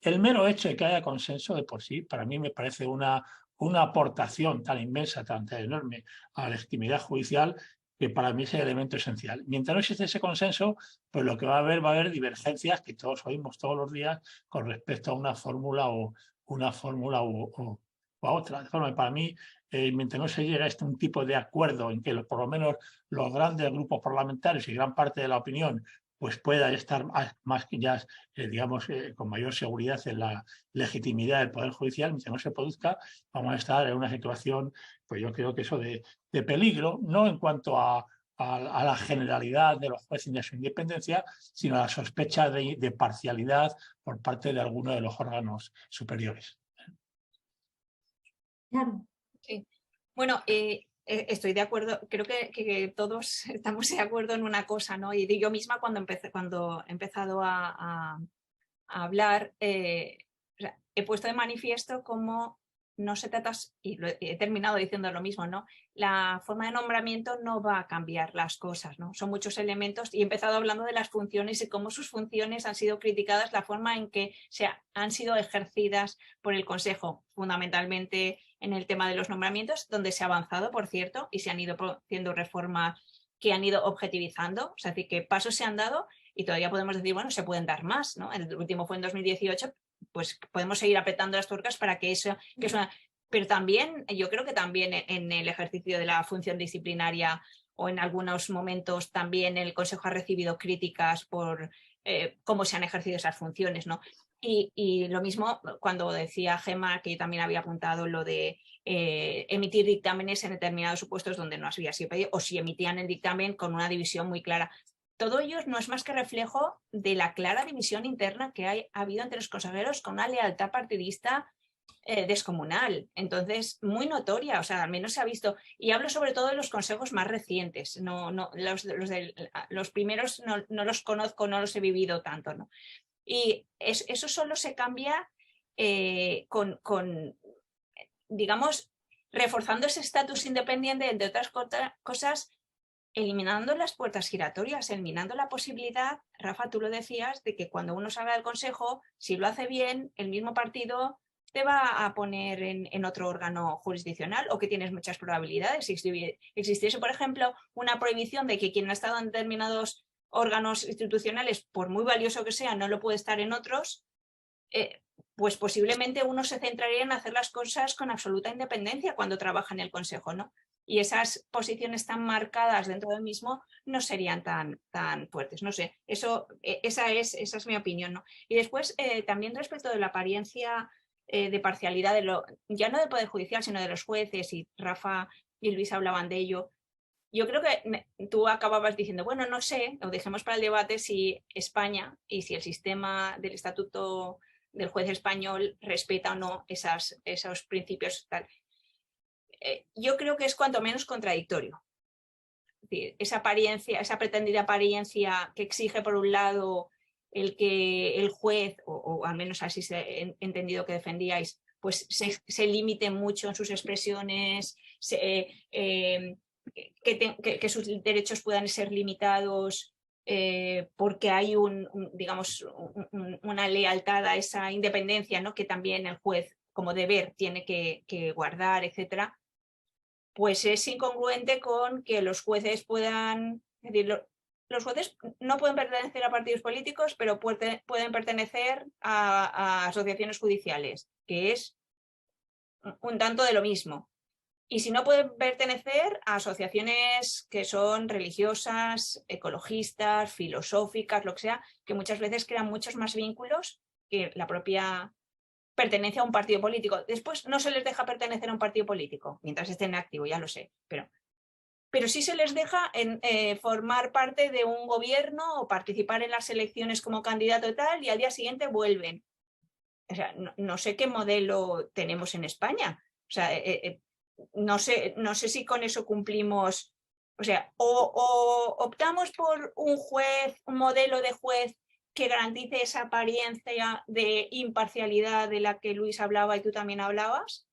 El mero hecho de que haya consenso de por sí, para mí me parece una aportación tan inmensa, tan enorme a la legitimidad judicial, que para mí es el elemento esencial. Mientras no existe ese consenso, pues lo que va a haber divergencias que todos oímos todos los días con respecto a una fórmula o a otra. De forma que para mí, mientras no se llegue a un tipo de acuerdo en que por lo menos los grandes grupos parlamentarios y gran parte de la opinión pues pueda estar más que ya, digamos, con mayor seguridad en la legitimidad del Poder Judicial, mientras no se produzca, vamos a estar en una situación, pues yo creo que eso de peligro, no en cuanto a la generalidad de los jueces y de su independencia, sino a la sospecha de parcialidad por parte de alguno de los órganos superiores. Claro. Sí. Bueno, estoy de acuerdo, creo que todos estamos de acuerdo en una cosa, ¿no? Y yo misma cuando he empezado a hablar, he puesto de manifiesto cómo no se trata, y he terminado diciendo lo mismo, ¿no? La forma de nombramiento no va a cambiar las cosas, ¿no? Son muchos elementos y he empezado hablando de las funciones y cómo sus funciones han sido criticadas, la forma en que han sido ejercidas por el Consejo, fundamentalmente en el tema de los nombramientos, donde se ha avanzado, por cierto, y se han ido haciendo reformas que han ido objetivizando, o sea, decir, que pasos se han dado y todavía podemos decir, bueno, se pueden dar más, ¿no? El último fue en 2018, pues podemos seguir apretando las tuercas para que eso, que es una... Pero también, yo creo que también en el ejercicio de la función disciplinaria o en algunos momentos también el Consejo ha recibido críticas por cómo se han ejercido esas funciones, ¿no? Y lo mismo cuando decía Gema, que también había apuntado lo de emitir dictámenes en determinados supuestos donde no había sido pedido, o si emitían el dictamen con una división muy clara. Todo ello no es más que reflejo de la clara división interna que ha habido entre los consejeros con una lealtad partidista descomunal, entonces muy notoria, o sea, al menos se ha visto, y hablo sobre todo de los consejos más recientes, los primeros no los conozco, no los he vivido tanto, ¿no? Y eso solo se cambia digamos, reforzando ese estatus independiente, entre otras cosas, eliminando las puertas giratorias, eliminando la posibilidad, Rafa, tú lo decías, de que cuando uno salga del Consejo, si lo hace bien, el mismo partido te va a poner en otro órgano jurisdiccional o que tienes muchas probabilidades. Si existiese, por ejemplo, una prohibición de que quien ha estado en determinados órganos institucionales, por muy valioso que sea, no lo puede estar en otros, pues posiblemente uno se centraría en hacer las cosas con absoluta independencia cuando trabaja en el Consejo, ¿no? Y esas posiciones tan marcadas dentro del mismo no serían tan fuertes. No sé, esa es mi opinión, ¿no? Y después, también respecto de la apariencia de parcialidad, ya no del Poder Judicial, sino de los jueces, y Rafa y Luis hablaban de ello. Yo creo que tú acababas diciendo, bueno, no sé, lo dejemos para el debate si España y si el sistema del estatuto del juez español respeta o no esos principios. Tal. Yo creo que es cuanto menos contradictorio. Es decir, esa pretendida apariencia que exige por un lado el que el juez, o al menos así se he entendido que defendíais, pues se limite mucho en sus expresiones, que sus derechos puedan ser limitados porque hay una lealtad a esa independencia, ¿no? Que también el juez como deber tiene que guardar, etcétera, pues es incongruente con que los jueces puedan, es decir, los jueces no pueden pertenecer a partidos políticos, pero pueden pertenecer a asociaciones judiciales, que es un tanto de lo mismo. Y si no, pueden pertenecer a asociaciones que son religiosas, ecologistas, filosóficas, lo que sea, que muchas veces crean muchos más vínculos que la propia pertenencia a un partido político. Después no se les deja pertenecer a un partido político, mientras estén activos, ya lo sé, pero sí se les deja formar parte de un gobierno o participar en las elecciones como candidato y tal, y al día siguiente vuelven. O sea, no sé qué modelo tenemos en España. O sea, no sé si con eso cumplimos, o sea, o optamos por un modelo de juez que garantice esa apariencia de imparcialidad de la que Luis hablaba y tú también hablabas,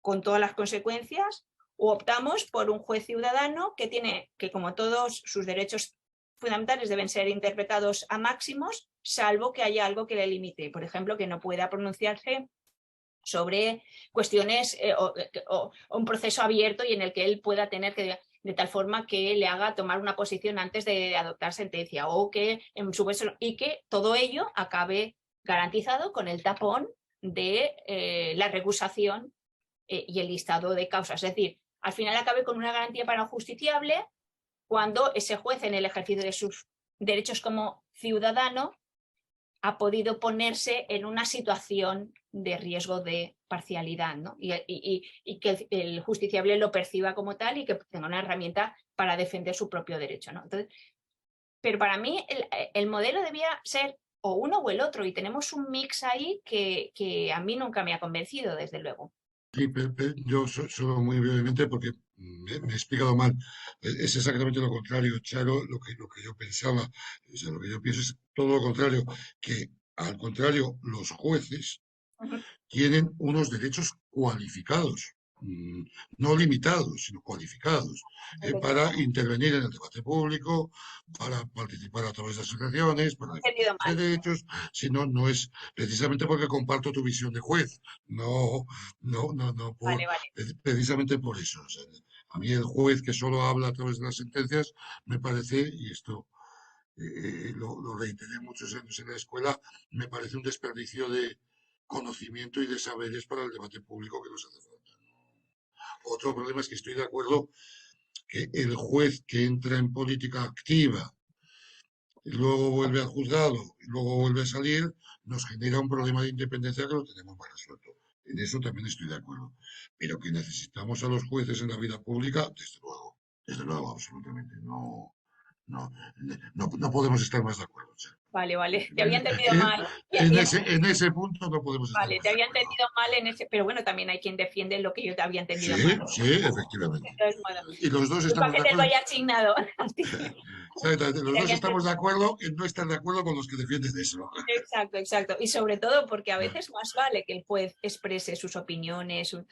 con todas las consecuencias, o optamos por un juez ciudadano que como todos sus derechos fundamentales deben ser interpretados a máximos, salvo que haya algo que le limite, por ejemplo, que no pueda pronunciarse sobre cuestiones o un proceso abierto y en el que él pueda tener que, de tal forma que le haga tomar una posición antes de adoptar sentencia, o que en su caso, y que todo ello acabe garantizado con el tapón de la recusación y el listado de causas. Es decir, al final acabe con una garantía para un justiciable cuando ese juez, en el ejercicio de sus derechos como ciudadano, ha podido ponerse en una situación de riesgo de parcialidad, ¿no? Y que el justiciable lo perciba como tal y que tenga una herramienta para defender su propio derecho, ¿no? Entonces, pero para mí el modelo debía ser o uno o el otro, y tenemos un mix ahí que a mí nunca me ha convencido, desde luego. Sí, yo solo muy brevemente porque me he explicado mal. Es exactamente lo contrario, Charo, lo que yo pensaba. O sea, lo que yo pienso es todo lo contrario, que al contrario, los jueces tienen unos derechos cualificados, no limitados, sino cualificados, para intervenir en el debate público, para participar a través de asociaciones, para defender derechos, sino no es precisamente porque comparto tu visión de juez, no, Vale. precisamente por eso. O sea, a mí el juez que solo habla a través de las sentencias me parece, y esto lo reiteré muchos años en la escuela, me parece un desperdicio de conocimiento y de saberes para el debate público que nos hace falta. Otro problema es que estoy de acuerdo que el juez que entra en política activa y luego vuelve al juzgado y luego vuelve a salir, nos genera un problema de independencia que lo tenemos mal resuelto. En eso también estoy de acuerdo. Pero que necesitamos a los jueces en la vida pública, desde luego, absolutamente. No podemos estar más de acuerdo. Vale, te había entendido mal. En ese punto no podemos estar Vale, te había entendido mal en ese, pero bueno, también hay quien defiende lo que yo te había entendido mal. mal. Sí, efectivamente. Y los dos estamos de acuerdo. Que te lo haya asignado. Los dos estamos de acuerdo en no estar de acuerdo con los que defienden eso. Exacto. Y sobre todo porque a veces más vale que el juez exprese sus opiniones en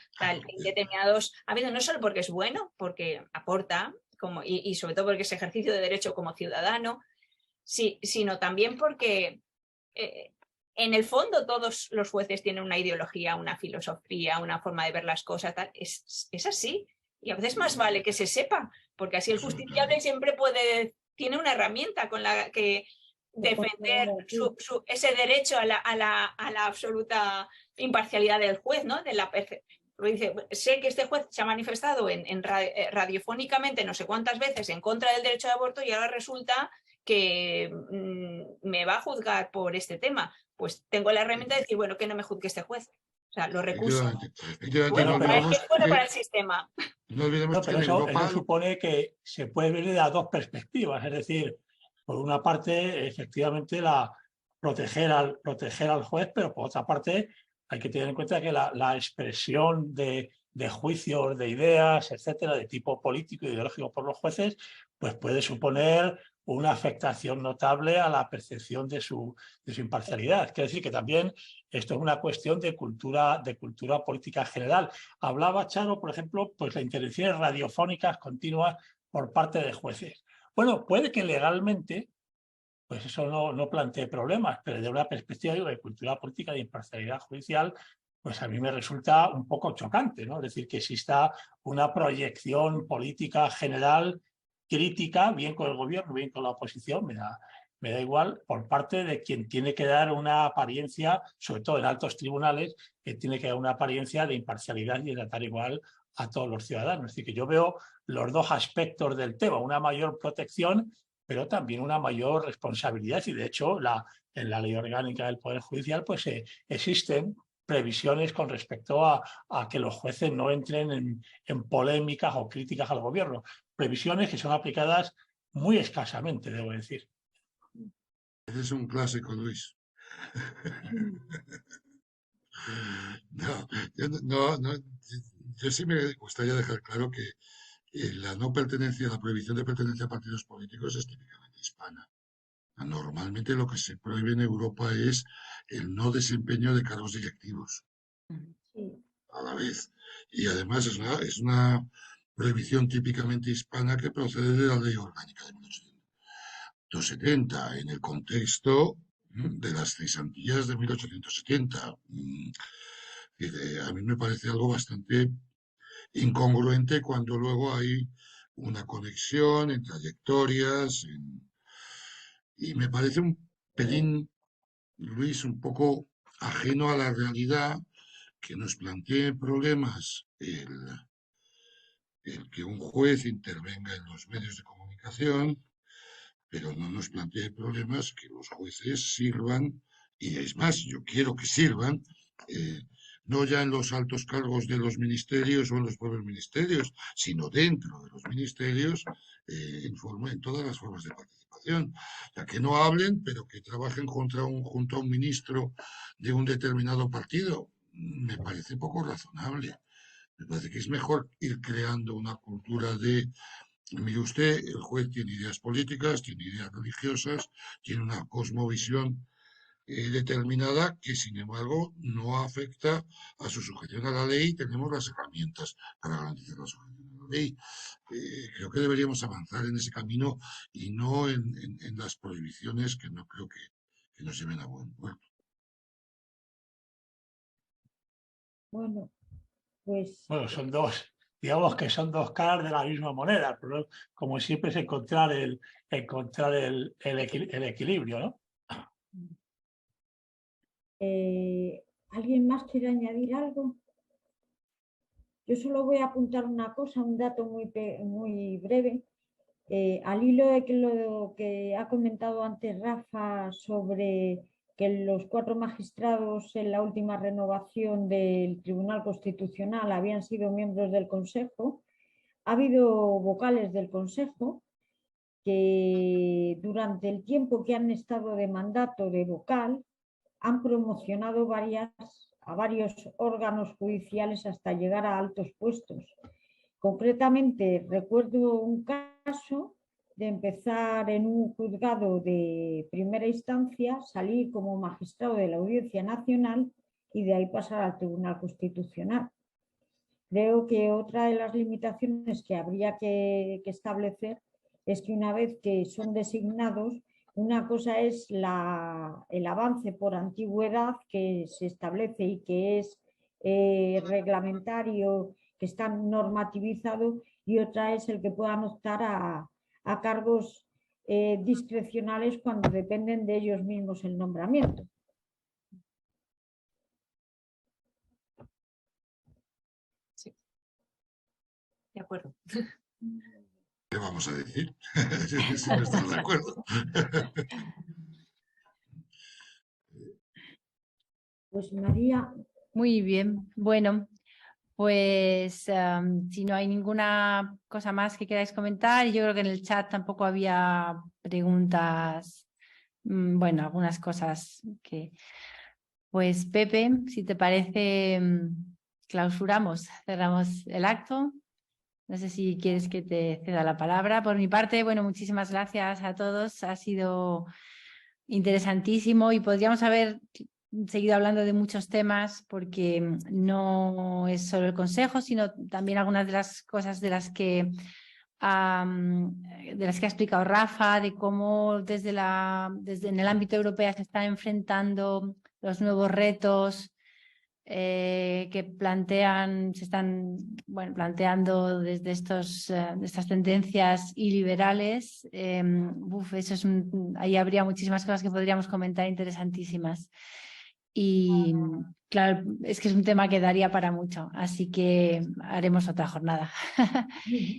determinados ámbitos, no solo porque es bueno, porque aporta, y sobre todo porque es ejercicio de derecho como ciudadano, sino también porque en el fondo todos los jueces tienen una ideología, una filosofía, una forma de ver las cosas, tal. Es así. Y a veces más vale que se sepa, porque así el justiciable siempre puede tiene una herramienta con la que defender ese derecho a la absoluta imparcialidad del juez, ¿no? Dice, sé que este juez se ha manifestado radiofónicamente no sé cuántas veces en contra del derecho de aborto y ahora resulta que me va a juzgar por este tema. Pues tengo la herramienta de decir, bueno, que no me juzgue este juez. O sea, lo recuso. Bueno, es bueno para el sistema. No olvidemos que pero en eso Europa... supone que se puede ver de las dos perspectivas. Es decir, por una parte, efectivamente, proteger al juez, pero por otra parte, hay que tener en cuenta que la expresión de juicios, de ideas, etcétera, de tipo político e ideológico por los jueces, pues puede suponer una afectación notable a la percepción de su imparcialidad. Quiere decir que también esto es una cuestión de cultura política general. Hablaba Charo, por ejemplo, pues las intervenciones radiofónicas continuas por parte de jueces. Bueno, puede que legalmente pues eso no plantee problemas, pero desde una perspectiva de cultura política de imparcialidad judicial, pues a mí me resulta un poco chocante, ¿no? Es decir, que exista una proyección política general crítica, bien con el gobierno, bien con la oposición, me da igual, por parte de quien tiene que dar una apariencia, sobre todo en altos tribunales, que tiene que dar una apariencia de imparcialidad y de tratar igual a todos los ciudadanos. Es decir, que yo veo los dos aspectos del tema, una mayor protección, pero también una mayor responsabilidad. Y de hecho, en la ley orgánica del Poder Judicial pues existen previsiones con respecto a que los jueces no entren en polémicas o críticas al gobierno. Previsiones que son aplicadas muy escasamente, debo decir. Ese es un clásico, Luis. Yo sí me gustaría dejar claro que la no pertenencia, la prohibición de pertenencia a partidos políticos es típicamente hispana. Normalmente lo que se prohíbe en Europa es el no desempeño de cargos directivos a la vez. Y además es una prohibición típicamente hispana que procede de la Ley Orgánica de 1870, en el contexto de las cesantías de 1870. A mí me parece algo bastante incongruente cuando luego hay una conexión en trayectorias, y me parece un pelín, Luis, un poco ajeno a la realidad que nos plantee problemas el que un juez intervenga en los medios de comunicación, pero no nos plantee problemas que los jueces sirvan, y es más, yo quiero que sirvan, no ya en los altos cargos de los ministerios o en los propios ministerios, sino dentro de los ministerios, en todas las formas de participación. O sea, que no hablen, pero que trabajen junto a un ministro de un determinado partido. Me parece poco razonable. Me parece que es mejor ir creando una cultura de, mire usted, el juez tiene ideas políticas, tiene ideas religiosas, tiene una cosmovisión determinada que, sin embargo, no afecta a su sujeción a la ley. Tenemos las herramientas para garantizar la sujeción a la ley. Creo que deberíamos avanzar en ese camino y no en las prohibiciones que no creo que nos lleven a buen puerto. Bueno, pues... Bueno, digamos que son dos caras de la misma moneda, pero como siempre es encontrar el equilibrio, ¿no? ¿Alguien más quiere añadir algo? Yo solo voy a apuntar una cosa, un dato muy breve. Al hilo de lo que ha comentado antes Rafa sobre que los 4 magistrados en la última renovación del Tribunal Constitucional habían sido miembros del Consejo, ha habido vocales del Consejo que durante el tiempo que han estado de mandato de vocal han promocionado a varios órganos judiciales hasta llegar a altos puestos. Concretamente, recuerdo un caso de empezar en un juzgado de primera instancia, salir como magistrado de la Audiencia Nacional y de ahí pasar al Tribunal Constitucional. Creo que otra de las limitaciones que habría que establecer es que una vez que son designados, una cosa es el avance por antigüedad que se establece y que es reglamentario, que está normativizado, y otra es el que puedan optar a cargos discrecionales cuando dependen de ellos mismos el nombramiento. De acuerdo. ¿Qué vamos a decir? Si no estás de acuerdo. Pues María. Muy bien. Bueno, pues si no hay ninguna cosa más que queráis comentar, y yo creo que en el chat tampoco había preguntas, bueno, algunas cosas que... Pues Pepe, si te parece, clausuramos, cerramos el acto. No sé si quieres que te ceda la palabra. Por mi parte, bueno, muchísimas gracias a todos. Ha sido interesantísimo y podríamos haber seguido hablando de muchos temas porque no es solo el consejo, sino también algunas de las cosas de las que ha explicado Rafa, de cómo desde en el ámbito europeo se están enfrentando los nuevos retos que se están planteando desde estas tendencias iliberales. Ahí habría muchísimas cosas que podríamos comentar interesantísimas. Y claro, es que es un tema que daría para mucho, así que haremos otra jornada.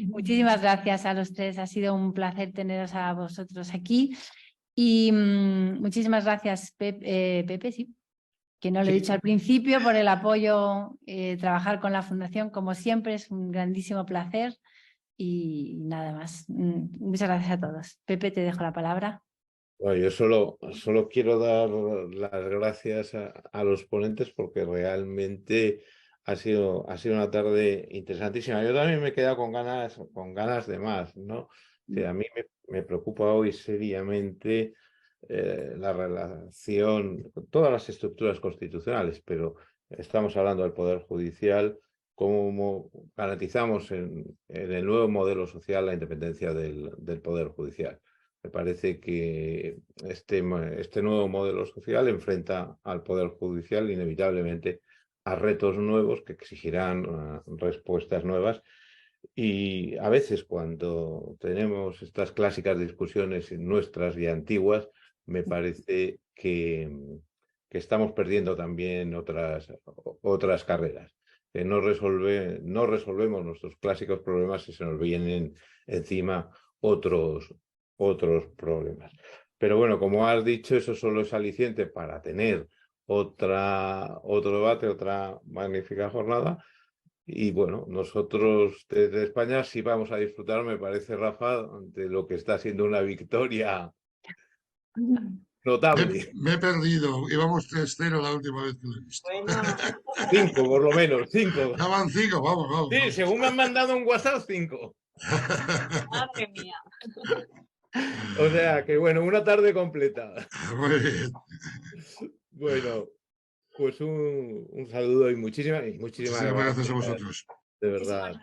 Muchísimas gracias a los tres, ha sido un placer teneros a vosotros aquí. Y muchísimas gracias, Pepe, sí, que no lo he dicho al principio, por el apoyo. Trabajar con la Fundación, como siempre, es un grandísimo placer. Y nada más. Muchas gracias a todos. Pepe, te dejo la palabra. Bueno, yo solo quiero dar las gracias a los ponentes porque realmente ha sido una tarde interesantísima. Yo también me he quedado con ganas de más, ¿no? O sea, a mí me preocupa hoy seriamente la relación con todas las estructuras constitucionales, pero estamos hablando del Poder Judicial, cómo garantizamos en el nuevo modelo social la independencia del Poder Judicial. Me parece que este nuevo modelo social enfrenta al Poder Judicial inevitablemente a retos nuevos que exigirán respuestas nuevas. Y a veces cuando tenemos estas clásicas discusiones nuestras y antiguas, me parece que estamos perdiendo también otras carreras. Que no resolvemos nuestros clásicos problemas y se nos vienen encima otros problemas. Pero bueno, como has dicho, eso solo es aliciente para tener otro debate, otra magnífica jornada. Y bueno, nosotros desde España sí vamos a disfrutar, me parece, Rafa, de lo que está siendo una victoria notable. Me he perdido. Íbamos 3-0 la última vez que lo he visto. Bueno. 5, por lo menos, 5. Ya van 5, vamos. Sí, según me han mandado un WhatsApp, 5. Madre mía. O sea que bueno, una tarde completa. Muy bien. Bueno, pues un saludo y muchísimas Muchísimas gracias a vosotros. De verdad.